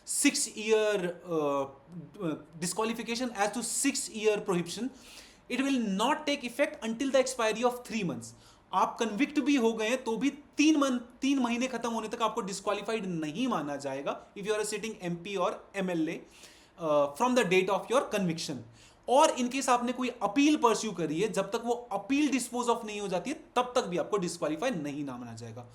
6 year disqualification as to 6 year prohibition, it will not take effect until the expiry of 3 months। आप convict भी हो गए तो भी 3 महीने खत्म होने तक आपको डिस्क्वालीफाइड नहीं माना जाएगा if you are sitting MP or MLA from the date of your conviction. और इनकेस आपने कोई अपील परस्यू करी है, जब तक वो अपील डिस्पोज ऑफ नहीं हो जाती है तब तक भी आपको डिस्क्वालीफाई नहीं ना माना जाएगा।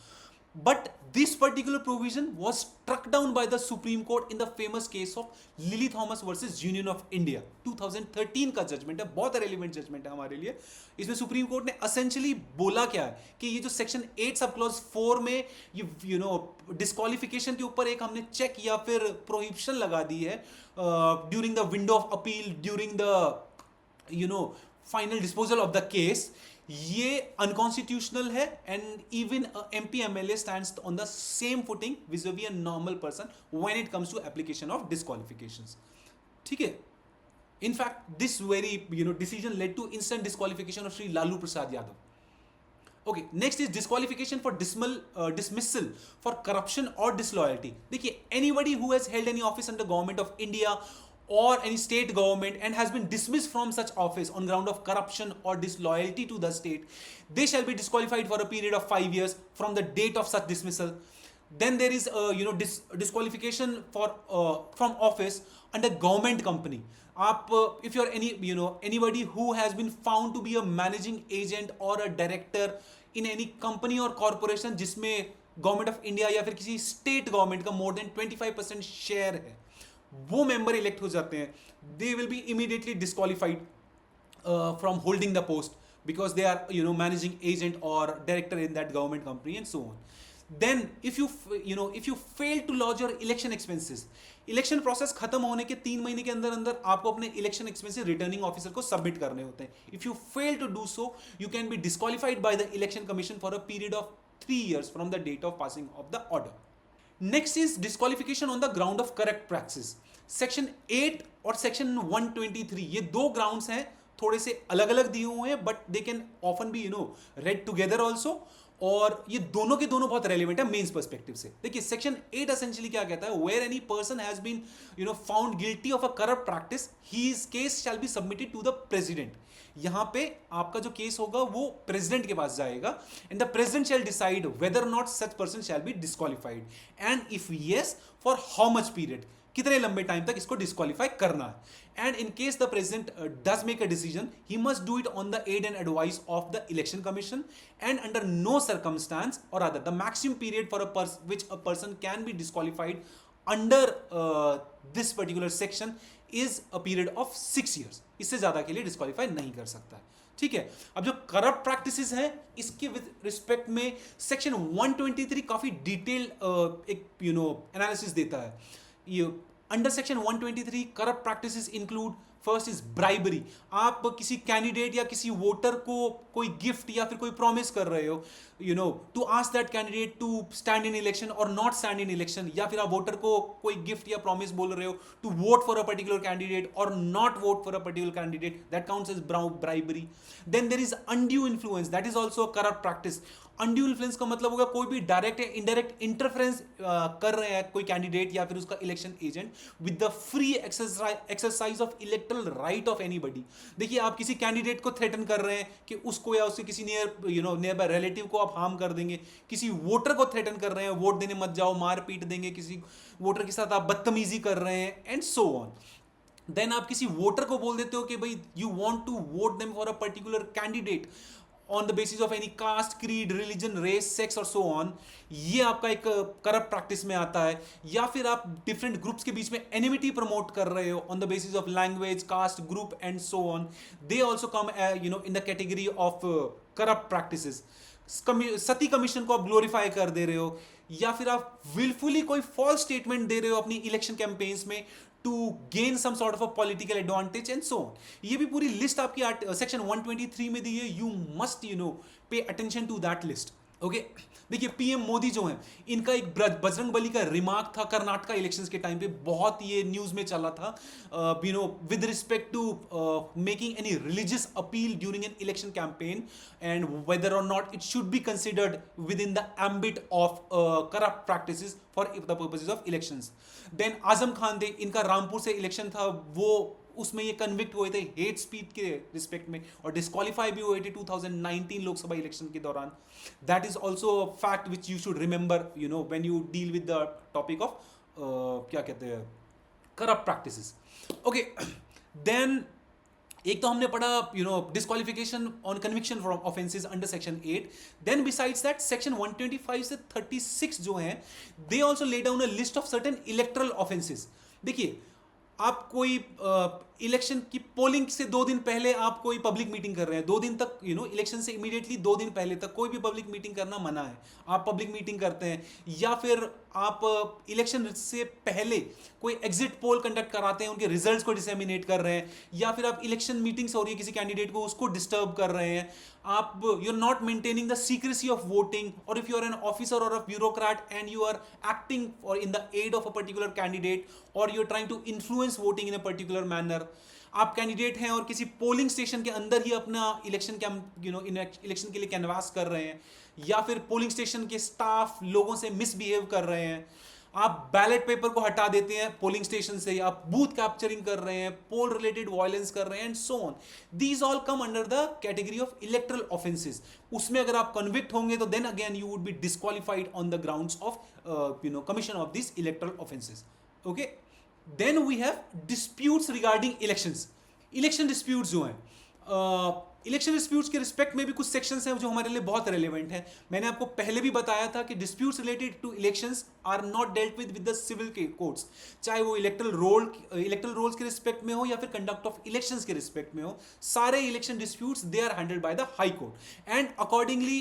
But this particular provision was struck down by the Supreme Court in the famous case of Lily Thomas versus Union of India। 2013 का जजमेंट है, बहुत रेलिवेंट जजमेंट है हमारे लिए। इसमें सुप्रीम कोर्ट ने essentially बोला क्या है कि ये जो सेक्शन 8 सब क्लॉज 4 में ये डिस्क्वालिफिकेशन के ऊपर एक हमने चेक या फिर प्रोहिबिशन लगा दी है during the window of appeal, during the final disposal of the case, ये अनकॉन्स्टिट्यूशनल है and even MP MLA stands on the same footing vis-a-vis normal person when it comes to application of disqualifications. ठीक है. In fact, this very decision led to instant disqualification of Sri Lalu Prasad Yadav. Okay, next is disqualification for dismissal for corruption or disloyalty. देखिए, anybody who has held any office under government of India or any state government and has been dismissed from such office on ground of corruption or disloyalty to the state, they shall be disqualified for a period of 5 years from the date of such dismissal. Then there is disqualification for from office under government company. आप if you're anybody who has been found to be a managing agent or a director in any company or corporation जिसमें government of India या फिर किसी state government का more than 25% share है, वो member elect हो जाते हैं, they will be immediately disqualified from holding the post because they are managing agent or director in that government company and so on. Then if you fail to lodge your election expenses, election process खत्म होने के 3 महीने के अंदर अंदर आपको अपने election expenses returning officer को सबमिट करने होते हैं. If you fail to do so, you can be disqualified by the election commission for a period of 3 years from the date of passing of the order. Next is disqualification on the ground of corrupt practice. Section 8 और section 123, ये दो grounds हैं, थोड़े से अलग अलग दिए हुए हैं but they can often be read together also, और ये दोनों के दोनों बहुत रेलिवेंट है मेंस पर्सपेक्टिव से. देखिए सेक्शन 8 एसेंशियली क्या कहता है, where any person has been found guilty of a corrupt practice, his case shall be submitted to the president. यहां पे आपका जो केस होगा वो प्रेसिडेंट के पास जाएगा and the president shall decide whether or not such person shall be disqualified and if yes for how much period, कितने लंबे टाइम तक इसको डिस्क्वालीफाई करना है. And in case the president does make a decision, he must do it on the aid and advice of the election commission and under no circumstance or other the maximum period for which a person can be disqualified under this particular section is a period of 6 years. इससे ज्यादा के लिए disqualify नहीं कर सकता है. ठीक है. अब जो करप्ट प्रैक्टिसेस हैं इसके विद रिस्पेक्ट में सेक्शन 123 काफी डिटेल्ड एक एनालिसिस देता है. Under section 123 corrupt practices include, first is bribery. आप किसी कैंडिडेट या किसी वोटर को कोई गिफ्ट या फिर कोई प्रॉमिस कर रहे हो to ask that candidate to stand in election और नॉट स्टैंड इन इलेक्शन, या फिर आप वोटर को कोई गिफ्ट या प्रॉमिस बोल रहे हो to vote for a particular candidate or not vote for a particular candidate, that counts as bribery. Then there is undue influence, that is also a corrupt practice. Undue influence का मतलब होगा कोई भी direct या indirect interference कर रहे हैं कोई कैंडिडेट या फिर उसका election agent with the free exercise of electoral right of anybody. देखिए आप किसी कैंडिडेट को थ्रेटन कर रहे हैं कि उसको या उसके किसी नियर बाय रिलेटिव को आप हार्म कर देंगे, किसी वोटर को थ्रेटन कर रहे हैं वोट देने मत जाओ, मार पीट देंगे, किसी वोटर के साथ आप बदतमीजी कर रहे हैं एंड सो ऑन. देन आप किसी वोटर को बोल देते हो कि भाई you want to vote them for a particular candidate on the basis of any caste, creed, religion, race, sex और so on, ये आपका एक करप्ट प्रैक्टिस में आता है. या फिर आप डिफरेंट ग्रुप्स के बीच में एनिमिटी प्रमोट कर रहे हो on the basis of language, caste, group and so on, they also come in the category of corrupt practices. Sati commission को आप ग्लोरीफाई कर दे रहे हो, या फिर आप विलफुली कोई फॉल्स स्टेटमेंट दे रहे हो अपनी इलेक्शन कैंपेन्स में to gain some sort of a political advantage and so on. ये भी पूरी लिस्ट आपकी सेक्शन 123 में दी है. You must pay attention to that list. Okay. देखिए पीएम मोदी जो हैं इनका एक बजरंग बली का रिमार्क था कर्नाटका इलेक्शंस के टाइम पे, बहुत ये न्यूज में चला था with respect to making any religious appeal during an election campaign and whether or not it should be considered with in the ambit of corrupt practices for the purposes of elections. Then Azam Khan थे, इनका रामपुर से election था, वो उसमें ये convict हुए थे hate speech के रिस्पेक्ट में और डिस्क्वालीफाई भी हुए थे 2019 लोकसभा इलेक्शन के दौरान. That is also fact which you should remember when you deal with the topic of क्या कहते हैं करप्ट प्रैक्टिसेस. ओके. देन एक तो हमने पढ़ा disqualification on conviction from offences under section 8. Then besides that section 125 से 36 जो हैं they also lay down a list of certain electoral offences. देखिए आप कोई इलेक्शन की पोलिंग से 2 दिन पहले आप कोई पब्लिक मीटिंग कर रहे हैं, 2 दिन तक इलेक्शन से इमीडिएटली 2 दिन पहले तक कोई भी पब्लिक मीटिंग करना मना है, आप पब्लिक मीटिंग करते हैं, या फिर आप इलेक्शन से पहले कोई एग्जिट पोल कंडक्ट कराते हैं, उनके रिजल्ट्स को डिसेमिनेट कर रहे हैं, या फिर आप इलेक्शन मीटिंग्स हो रही है किसी कैंडिडेट को उसको डिस्टर्ब कर रहे हैं, आप you are not maintaining the secrecy of voting, और if you are an officer or a bureaucrat and you are acting or in the aid of a particular candidate, or you're trying to influence voting in a particular manner, आप candidate हैं और किसी polling station के अंदर ही अपना election election के लिए canvas कर रहे हैं, या फिर पोलिंग स्टेशन के स्टाफ लोगों से मिसबिहेव कर रहे हैं, आप बैलेट पेपर को हटा देते हैं पोलिंग स्टेशन से, आप बूथ कैप्चरिंग कर रहे हैं, पोल रिलेटेड वायलेंस कर रहे हैं, and so on, these all come under the category of electoral offences. उसमें अगर आप कन्विक्ट होंगे तो then again you would be disqualified on the grounds of commission of this electoral offences. Okay, then we have disputes regarding elections. Election disputes जो हैं, election disputes के respect में भी कुछ सेक्शंस हैं जो हमारे लिए बहुत रेलेवेंट हैं. मैंने आपको पहले भी बताया था कि disputes related to elections are not dealt with the civil courts, चाहे वो इलेक्टरल रोल्स के रिस्पेक्ट में हो या फिर कंडक्ट ऑफ इलेक्शंस के रिस्पेक्ट में हो. सारे election disputes they are handled by the high court, and accordingly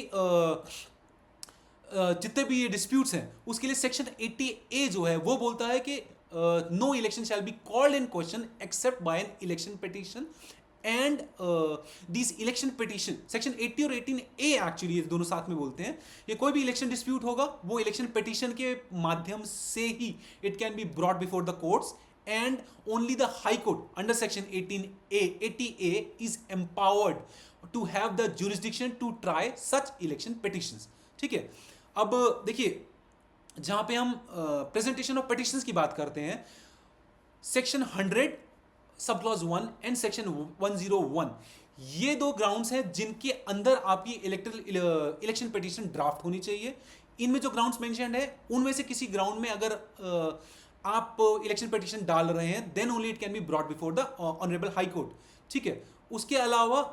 जितने भी ये डिस्प्यूट्स हैं उसके लिए सेक्शन 80A जो है वो बोलता है कि no election shall be called in question except by an election petition, and this election petition, section 80 और 18A एक्चुअली ये दोनों साथ में बोलते हैं, ये कोई भी इलेक्शन डिस्प्यूट होगा वो इलेक्शन पिटीशन के माध्यम से ही it can be brought before the courts, and only the high court under section 80A is empowered to have the jurisdiction to try such election petitions. ठीक है, अब देखिए जहां पे हम प्रेजेंटेशन ऑफ पिटीशंस की बात करते हैं, section 100 sub clause 1 and section 101, ये दो ग्राउंड्स हैं जिनके अंदर आपकी इलेक्शन पिटीशन ड्राफ्ट होनी चाहिए. इनमें जो ग्राउंड्स मेंशन्ड है उनमें से किसी ग्राउंड में अगर आप इलेक्शन पिटीशन डाल रहे हैं then only it can be brought before the honourable high court. ठीक है, उसके अलावा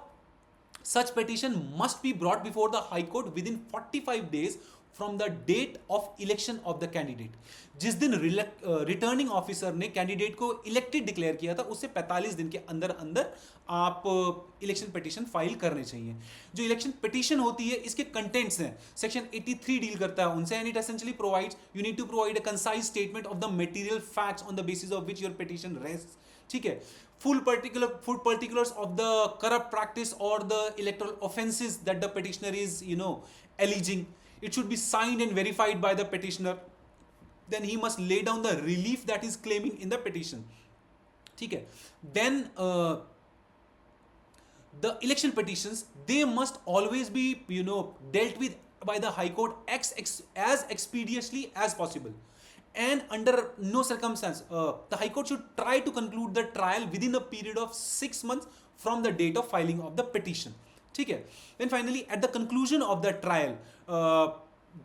such petition must be brought before the high court within 45 days from the date of election of the candidate. जिस दिन returning officer ने candidate को elected declare किया था उससे 45 दिन के अंदर अंदर आप इलेक्शन पिटीशन फाइल करने चाहिए. जो इलेक्शन पिटीशन होती है इसके कंटेंट्स हैं, सेक्शन 83 डील करता है उनसे, and it essentially provides you need to provide a concise statement of the material facts on the basis of which your petition rests. ठीक है, full particulars of the corrupt practice or the electoral offenses that the petitioner is alleging. It should be signed and verified by the petitioner. Then he must lay down the relief that is claiming in the petition. ठीक है, then the election petitions, they must always be dealt with by the high court as expeditiously as possible, and under no circumstance the high court should try to conclude the trial within a period of 6 months from the date of filing of the petition. ठीक है, then finally at the conclusion of the trial,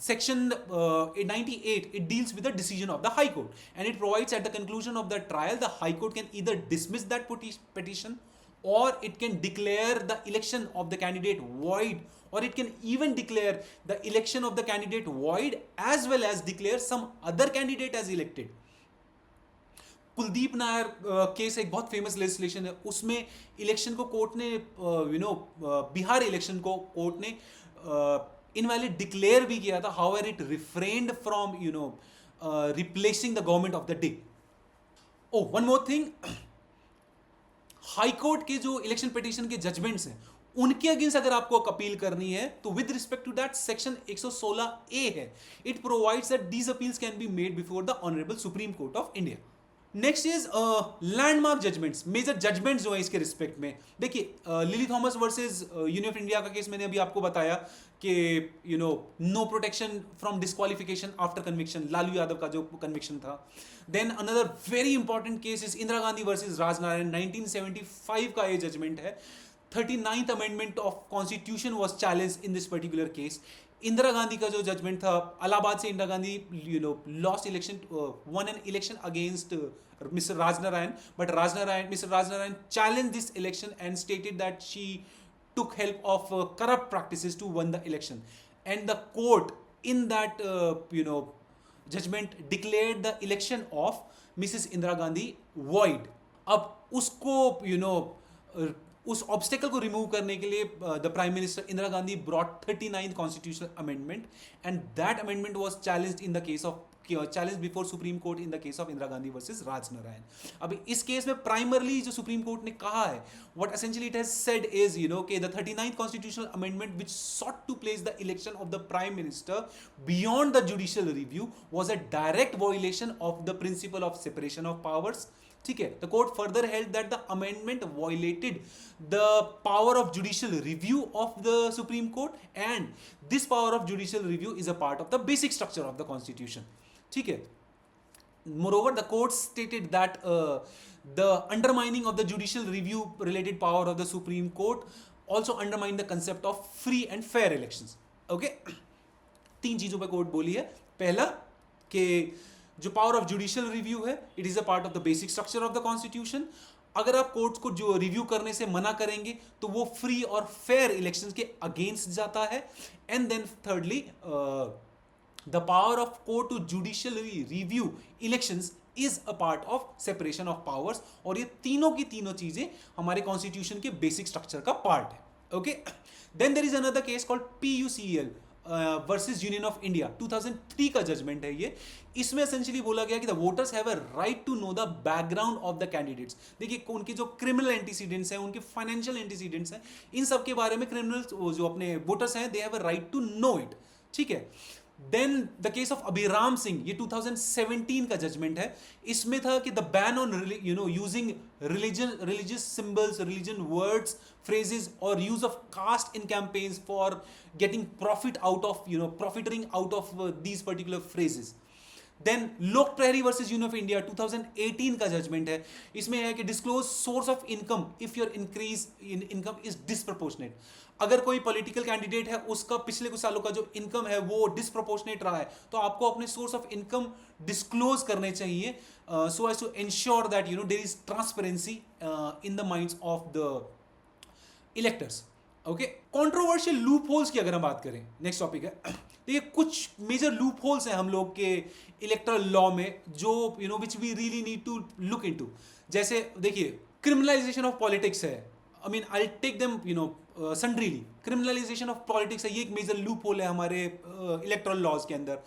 section 98 it deals with the decision of the high court, and it provides at the conclusion of the trial the high court can either dismiss that petition or it can declare the election of the candidate void, or it can even declare the election of the candidate void as well as declare some other candidate as elected. Kuldeep Nair case एक बहुत famous legislation है, उसमें election को court ने Bihar election को court ने invalid declare भी किया था, however it refrained from replacing the government of the day. Oh one more thing, high court के जो इलेक्शन पिटीशन के जजमेंट्स हैं उनके अगेंस्ट अगर आपको अपील करनी है तो with respect to that section 116A है, it provides that these appeals can be made before the honourable supreme court of India. Next is landmark judgments, major judgments जो है इसके रिस्पेक्ट में. देखिए Lily Thomas versus Union of India का case मैंने अभी आपको बताया कि no protection from disqualification after conviction, Lalu Yadav का जो कन्विक्शन था. Then another very important case is Indira Gandhi versus Rajnarayan, 1975 का ये जजमेंट है. 39th amendment of constitution was challenged in this particular case. Indira Gandhi का जो जजमेंट था, इलाहाबाद से Indira Gandhi lost election, one an election against mister Rajnarayan, but mister Rajnarayan challenged this election and stated that she took help of corrupt practices to win the election, and the court in that judgment declared the election of Mrs. Indira Gandhi void. अब उसको उस obstacle को remove करने के लिए the prime minister Indira Gandhi brought 39th constitutional amendment and that amendment was challenged in the case of challenge before supreme court in the case of Indira Gandhi versus Raj Narayan. अभी इस case में प्राइमरली जो सुप्रीम कोर्ट ने कहा है, what essentially it has said is कि the 39th constitutional amendment which sought to place the election of the prime minister beyond the judicial review was a direct violation of the principle of separation of powers. ठीक है, the court further held that the amendment violated the power of judicial review of the Supreme Court and this power of judicial review is a part of the basic structure of the constitution. ठीक है. Moreover, the court stated that the undermining of the judicial review related power of the Supreme Court also undermined the concept of free and fair elections. Okay? तीन चीजों पे court बोली है. पहला कि जो पावर ऑफ जुडिशियल रिव्यू है, it is a part of the basic structure of the constitution. अगर आप कोर्ट को जो रिव्यू करने से मना करेंगे तो वो फ्री और फेयर इलेक्शंस के अगेंस्ट जाता है. And then thirdly the power of court to judicially review elections is a part of separation of powers. और ये तीनों की तीनों चीजें हमारे कॉन्स्टिट्यूशन के बेसिक स्ट्रक्चर का पार्ट है. Okay, then there is another case called PUCL versus Union of India. 2003 का जजमेंट है ये. इसमें एसेंशियली बोला गया कि the voters have a right to know the background of the candidates. देखिए उनके जो क्रिमिनल एंटीसीडेंट्स हैं, उनके फाइनेंशियल एंटीसीडेंट्स हैं, इन सब के बारे में क्रिमिनल्स जो अपने वोटर्स हैं, they have a right to know it. ठीक है. Then the case of Abhiram Singh, ये 2017 का जजमेंट है. इसमें था कि the ban on using religious symbols, religion words, phrases or use of caste in campaigns for getting profit out of profiteering out of these particular phrases. Then Lok Prahari versus Union of India 2018 का judgment है. इसमें है कि disclose source of income if your increase in income is disproportionate. अगर कोई political candidate है, उसका पिछले कुछ सालों का जो इनकम है वो डिसप्रोपोर्शनेट रहा है, तो आपको अपने सोर्स ऑफ इनकम डिस्क्लोज करने चाहिए so as to ensure that there is transparency in the minds of the electors. Okay, controversial loopholes की अगर हम बात करें, नेक्स्ट टॉपिक है. देखिए कुछ मेजर लूप होल्स हैं हम लोग के इलेक्टोरल लॉ में जो which we really need to look into. जैसे देखिए क्रिमिनलाइजेशन ऑफ पॉलिटिक्स है. I mean I take them sundrily. Criminalisation of politics है, ये एक मेजर लूप होल है हमारे इलेक्टोरल लॉज के अंदर.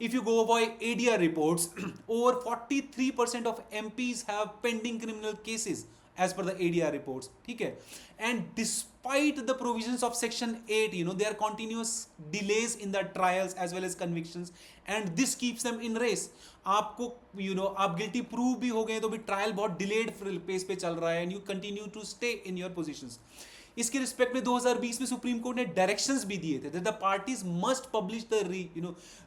If you go by ADR reports, over 43% of MPs have pending criminal cases as per the ADR reports. ठीक है. And despite the provisions of Section 8, there are continuous delays in the trials as well as convictions, and this keeps them in race. आपको आप guilty prove भी हो गए तो भी trial बहुत डिलेड पेस पे चल रहा है, and you continue to stay in your positions. इसके रिस्पेक्ट में 2020 में सुप्रीम कोर्ट ने डायरेक्शंस भी दिए थे that the parties must publish the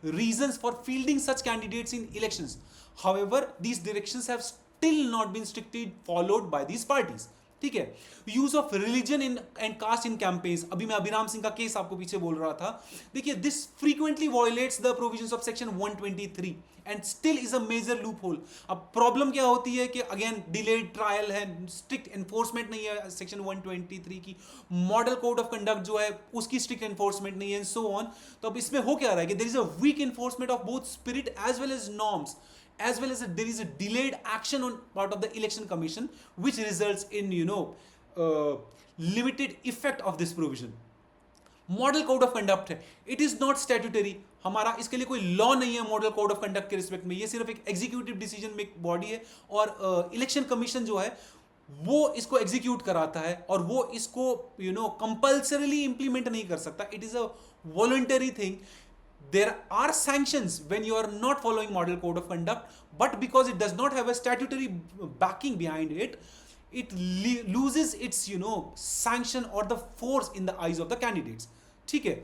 reasons for fielding such candidates in elections. However these directions have still not been strictly followed by these parties. ठीक है. Use of religion in and caste in campaigns, अभी मैं अभिराम सिंह का case आपको पीछे बोल रहा था. देखिए this frequently violates the provisions of section 123 and still is a major loophole. अब प्रॉब्लम क्या होती है कि अगेन डिलेड ट्रायल है, स्ट्रिक्ट एनफोर्समेंट नहीं है सेक्शन 123 की, मॉडल कोड ऑफ कंडक्ट जो है उसकी स्ट्रिक्ट एनफोर्समेंट नहीं है, एंड सो ऑन. तो अब इसमें हो क्या रहा है कि there is a weak enforcement of both spirit as well as norms, as well as there is a delayed action on part of the election commission which results in limited effect of this provision. Model code of conduct है, it is not statutory. हमारा इसके लिए कोई law नहीं है model code of conduct के respect में. ये सिर्फ एक एग्जीक्यूटिव डिसीजन मेक बॉडी है, और इलेक्शन कमीशन जो है वो इसको एग्जीक्यूट कराता है, और वो इसको कंपल्सरीली इंप्लीमेंट नहीं कर सकता. It is a voluntary thing. There are sanctions when you are not following model code of conduct, but because it does not have a statutory backing behind it, it loses its sanction or the force in the eyes of the candidates. ठीक है.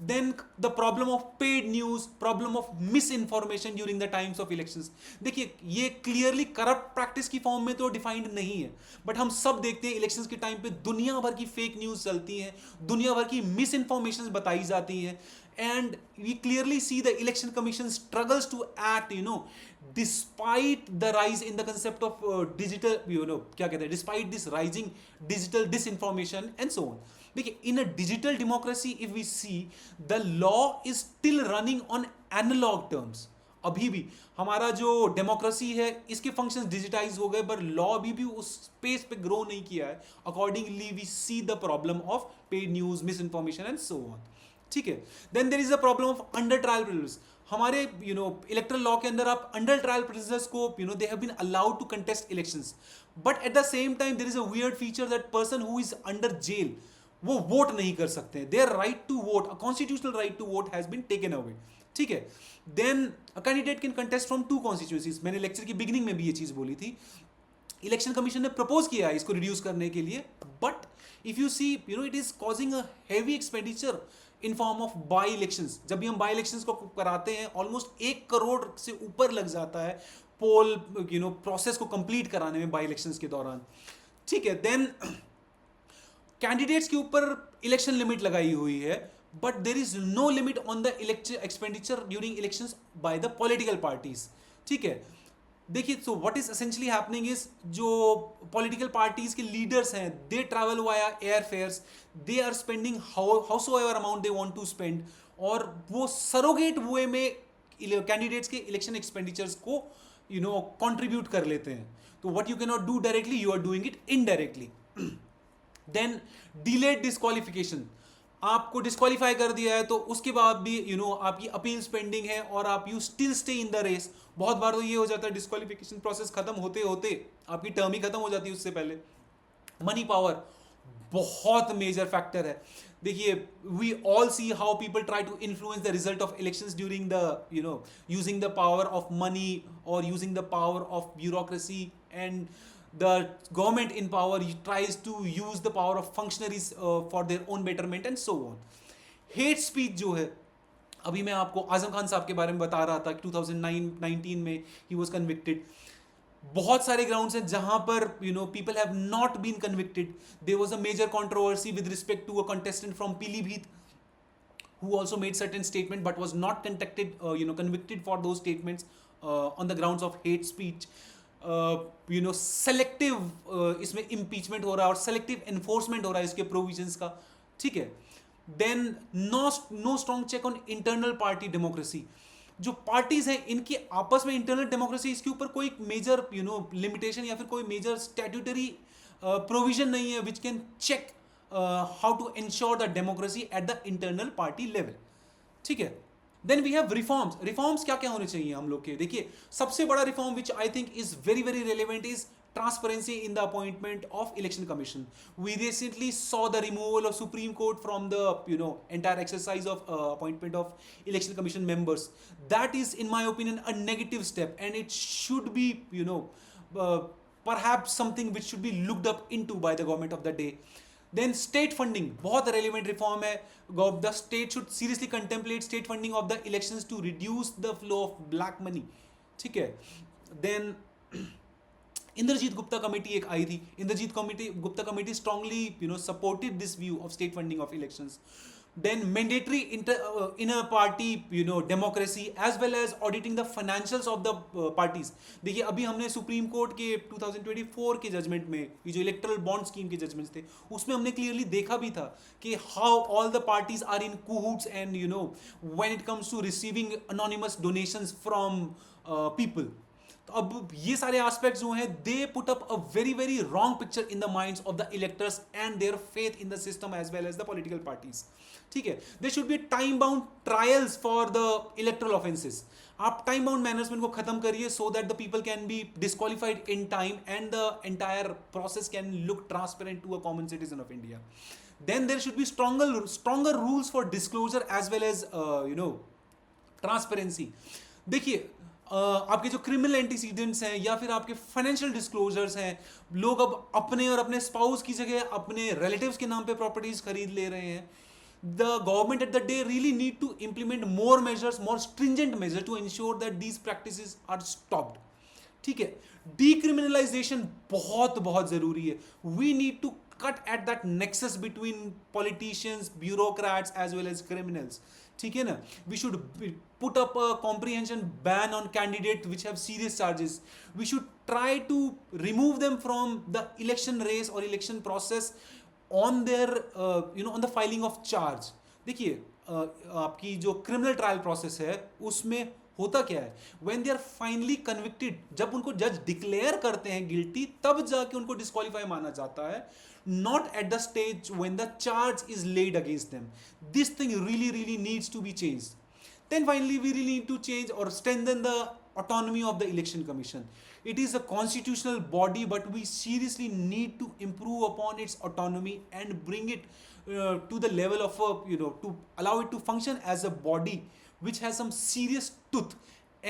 Then the problem of paid news, problem of misinformation during the times of elections. देखिए ये clearly corrupt practice की form में तो defined नहीं है, but हम सब देखते हैं इलेक्शंस के टाइम पे दुनिया भर की फेक न्यूज चलती हैं, दुनिया भर की मिस इन्फॉर्मेशन बताई जाती हैं, and we clearly see the election commission struggles to act despite the rise in the concept of digital क्या कहते हैं, despite this rising digital disinformation and so on. देखिए in a digital democracy if we see the law is still running on analog terms. अभी भी हमारा जो democracy है इसके फंक्शंस डिजिटाइज हो गए, पर लॉ अभी भी उस स्पेस पे ग्रो नहीं किया है. Accordingly we see the problem of paid news, misinformation and so on. ठीक है. Then there is a problem of under trial prisoners. हमारे इलेक्ट्रल लॉ के अंदर आप अंडर ट्रायल प्रिजनर्स को they have been allowed to contest elections, but at the same time there is a weird feature that person who is under jail वो वोट नहीं कर सकते. Their right to vote, a constitutional right to vote has been taken away. ठीक है. Then a candidate can contest from 2 constituencies. मैंने lecture की beginning में भी ये चीज बोली थी. इलेक्शन कमीशन ने प्रपोज किया है इसको रिड्यूस करने के लिए, but if you see it is causing a heavy expenditure in form of by elections. जब भी हम बाई इलेक्शंस को कराते हैं ऑलमोस्ट 1 करोड़ से ऊपर लग जाता है पोल प्रोसेस को कंप्लीट कराने में बाई इलेक्शंस के दौरान. ठीक है. देन कैंडिडेट्स के ऊपर इलेक्शन लिमिट लगाई हुई है, but there is no limit on the expenditure during elections by the political parties. ठीक है. देखिए, so what is essentially happening is जो पॉलिटिकल पार्टीज के लीडर्स हैं they travel via air fares, they are spending howsoever amount they want to spend, और वो surrogate वे में candidates के इलेक्शन एक्सपेंडिचर्स को कंट्रीब्यूट कर लेते हैं. तो what you can not do directly, you are doing it indirectly. Then delayed disqualification. आपको डिस्क्वालीफाई कर दिया है तो उसके बाद भी आपकी अपील पेंडिंग है और आप you still stay in the race. बहुत बार तो ये हो जाता है डिस्क्वालिफिकेशन प्रोसेस खत्म होते होते आपकी टर्म ही खत्म हो जाती है उससे पहले. मनी पावर बहुत मेजर फैक्टर है. देखिए, we all see how people try to influence the result of elections during the using the power of money or using the power of bureaucracy, and the government in power tries to use the power of functionaries for their own betterment and so on. Hate speech जो है, अभी मैं आपको आजम खान साहब के बारे में बता रहा था कि 2019 में he was convicted. बहुत सारे ग्राउंड्स हैं जहां पर people have not been convicted. There was a major controversy with respect to a contestant from Pilibhit who also made certain statement but was not convicted for those statements on the grounds of hate speech. Selective इसमें impeachment हो रहा है और selective enforcement हो रहा है इसके provisions का. ठीक है. Then no strong check on internal party democracy. जो पार्टीज हैं इनकी आपस में इंटरनल डेमोक्रेसी, इसके ऊपर कोई मेजर लिमिटेशन या फिर कोई मेजर स्टैट्यूटरी प्रोविजन नहीं है which can check how to ensure the democracy at the internal party level. ठीक है. Then we have reforms. Reforms क्या क्या होने चाहिए हम लोग के? देखिए, सबसे बड़ा reform which I think is very very relevant is transparency in the appointment of election commission. We recently saw the removal of Supreme Court from the entire exercise of appointment of election commission members. That is in my opinion a negative step, and it should be perhaps something which should be looked up into by the government of the day. Then state funding, बहुत relevant reform है. The state should seriously contemplate state funding of the elections to reduce the flow of black money. ठीक है. Then Indrajit Gupta committee एक आई थी. Indrajit Gupta committee strongly supported this view of state funding of elections. Then mandatory inner party democracy as well as auditing the financials of the parties. देखिए, अभी हमने supreme court के 2024 के जजमेंट में ये जो इलेक्टरल बॉन्ड स्कीम के जजमेंट्स थे उसमें हमने क्लियरली देखा भी था कि how all the parties are in cahoots and when it comes to receiving anonymous donations from people. तो अब ये सारे एस्पेक्ट्स जो हैं they put up a very very wrong picture in the minds of the electors and their faith in the system as well as the political parties. ठीक है. There should be time bound trials for the electoral offences. आप time bound management को खत्म करिए so that the people can be disqualified in time and the entire process can look transparent to a common citizen of India. Then there should be stronger rules for disclosure as well as transparency. देखिए, आपके जो criminal antecedents हैं या फिर आपके financial disclosures हैं, लोग अब अपने और अपने स्पाउस की जगह अपने रिलेटिव्स के नाम पे प्रॉपर्टीज खरीद ले रहे हैं. The government at the day really need to implement more measures, more stringent measures to ensure that these practices are stopped. ठीक है. Decriminalization बहुत बहुत जरूरी है. We need to cut at that nexus between politicians, bureaucrats as well as criminals. ठीक है ना. We should put up a comprehension ban on candidates which have serious charges. We should try to remove them from the election race or election process on their on the filing of charge. देखिए, आपकी जो criminal trial process है उसमें होता क्या है, when they are finally convicted, जब उनको जज डिक्लेयर करते हैं गिल्टी, तब जाके उनको डिस्क्वालीफाई माना जाता है, not at the stage when the charge is laid against them. This thing really needs to be changed. Then finally, we really need to change or strengthen the autonomy of the election commission. It is a constitutional body, but we seriously need to improve upon its autonomy and bring it to the level of to allow it to function as a body which has some serious tooth.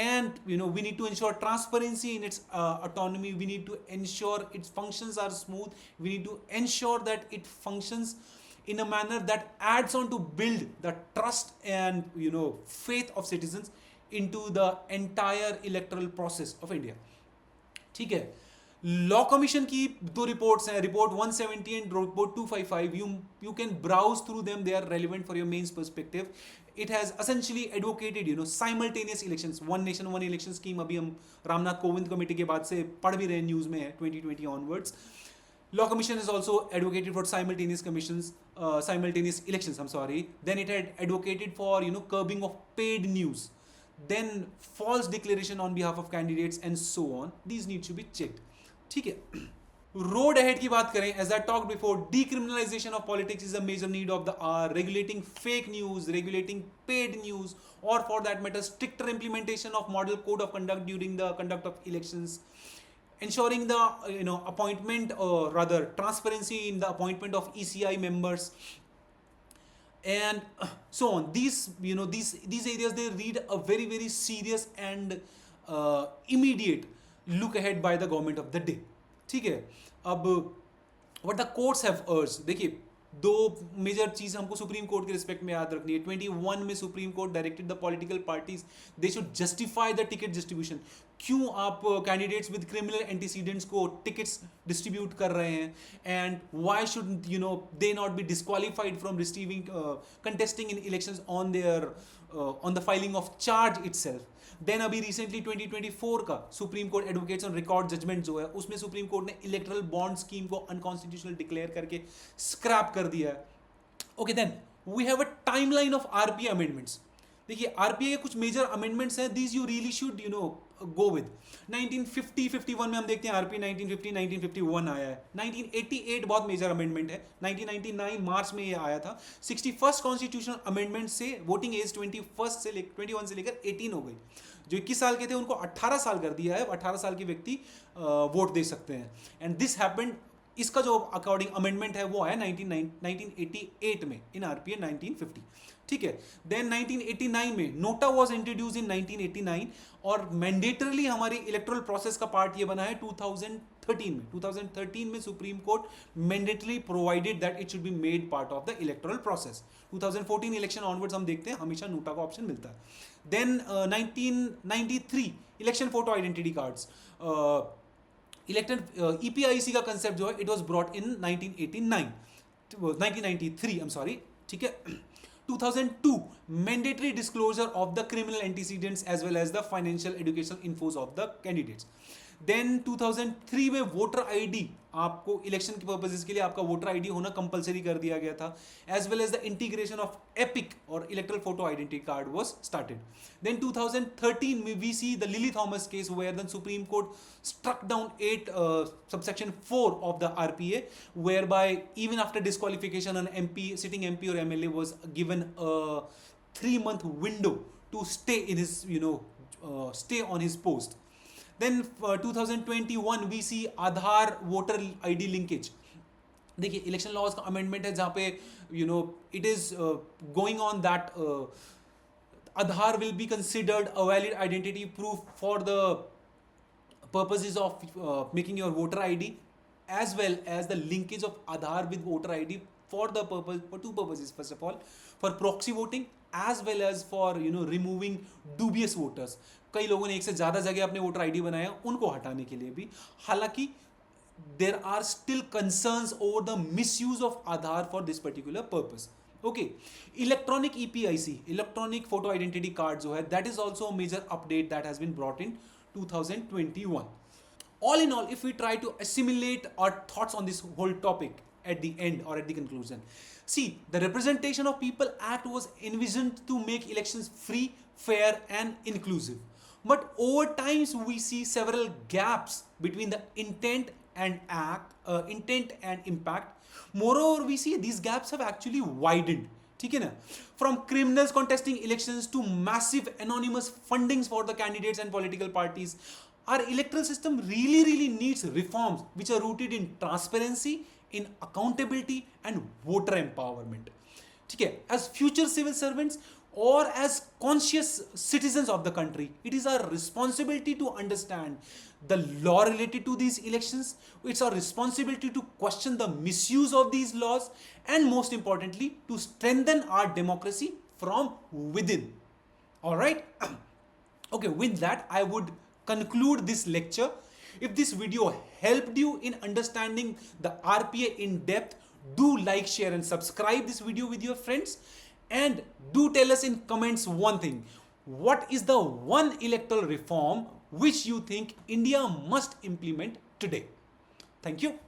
And we need to ensure transparency in its autonomy. We need to ensure its functions are smooth. We need to ensure that it functions in a manner that adds on to build the trust and faith of citizens into the entire electoral process of India. ठीक है. Law commission की दो reports हैं, report 170 and report 255. You can browse through them, they are relevant for your mains perspective. It has essentially advocated simultaneous elections, one nation one election scheme. अभी हम Ramnath Kovind committee के बाद से पढ़ भी रहे, न्यूज में है 2020 onwards. Law Commission has also advocated for simultaneous elections. Then it had advocated for curbing of paid news, then false declaration on behalf of candidates, and so on. These need to be checked. ठीक है. Road ahead की बात करें, as I talked before, decriminalization of politics is a major need of the hour. Regulating fake news, regulating paid news, or for that matter, stricter implementation of model code of conduct during the conduct of elections. Ensuring the appointment, or rather transparency in the appointment of ECI members, and so on. These areas, they need a very serious and immediate look ahead by the government of the day. ठीक है. अब what the courts have urged, देखिए दो major चीज हमको supreme court के respect में याद रखनी है. 21 में supreme court directed the political parties they should justify the ticket distribution. क्यों आप कैंडिडेट्स विद क्रिमिनल एंटीसीडेंट्स को टिकट्स डिस्ट्रीब्यूट कर रहे हैं, and why should they not be disqualified from receiving contesting in elections on there on the filing of charge itself. Then अभी recently 2024 का supreme court advocates on record judgment जो है, उसमें supreme court ने electoral bond scheme को unconstitutional declare करके scrap कर दिया है. Okay, then we have a timeline of RPA amendments. देखिए आरपीए के कुछ मेजर अमेंडमेंट्स हैं, these you really should go with. 1950-51 में हम देखते हैं आरपीए 1950-1951 आया है. 1988 बहुत मेजर अमेंडमेंट है. 1999 मार्च में ये आया था. 61st कॉन्स्टिट्यूशनल अमेंडमेंट से वोटिंग एज 21 से लेकर 18 हो गई. जो 21 साल के थे उनको 18 साल कर दिया है. 18 साल के व्यक्ति वोट दे सकते हैं. एंड दिस हैपेंड, इसका जो अकॉर्डिंग अमेंडमेंट है वो आया 1988 में इन आरपीए 1950. ठीक है. देन 1989 में नोटा वाज इंट्रोड्यूस इन 1989, और मैंडेटरली हमारी इलेक्टोरल प्रोसेस का पार्ट ये बना है 2013 में. 2013 में supreme court mandatorily provided that it should be made part of the electoral process. 2014 election onwards हम देखते हैं हमेशा नोटा का ऑप्शन मिलता है. देन 1993 election photo identity cards, elected EPIC का कंसेप्ट जो है इट वाज ब्रॉट इन 1993. ठीक है. 2002 mandatory disclosure of the criminal antecedents as well as the financial educational infos of the candidates. देन 2003 में वोटर आईडी, आपको इलेक्शन के पर्पसेस के लिए आपका वोटर आईडी होना कंपलसरी कर दिया गया था, as well as the integration of EPIC or electoral photo identity card was started. Then 2013 में we see the Lily Thomas case where the supreme court struck down 8 subsection 4 of the RPA, whereby even after disqualification an MP, sitting MP or MLA was given a 3-month window to stay in his stay on his post. Then 2021 we see Aadhaar voter ID linkage. देखिए election laws का amendment है जहाँ पे it is going on that Aadhaar will be considered a valid identity proof for the purposes of making your voter ID, as well as the linkage of Aadhaar with voter ID for the purpose, for two purposes. First of all, for proxy voting as well as for removing dubious voters. कई लोगों ने एक से ज़्यादा जगह अपने voter ID बनाया, उनको हटाने के लिए भी. हालांकि there are still concerns over the misuse of Aadhaar for this particular purpose. Okay, electronic EPIC, electronic photo identity card जो है, that is also a major update that has been brought in 2021. All in all, if we try to assimilate our thoughts on this whole topic at the end or at the conclusion. See, the Representation of People Act was envisioned to make elections free, fair, and inclusive. But over times, we see several gaps between the intent and impact. Moreover, we see these gaps have actually widened. ठीक है ना, from criminals contesting elections to massive anonymous fundings for the candidates and political parties, our electoral system really needs reforms which are rooted in transparency, in accountability and voter empowerment. ठीक है, as future civil servants or as conscious citizens of the country, it is our responsibility to understand the law related to these elections. It's our responsibility to question the misuse of these laws, and most importantly, to strengthen our democracy from within. All right. Okay, with that, I would conclude this lecture. If this video helped you in understanding the RPA in depth, do like, share, and subscribe this video with your friends. And do tell us in comments one thing: what is the one electoral reform which you think India must implement today? Thank you.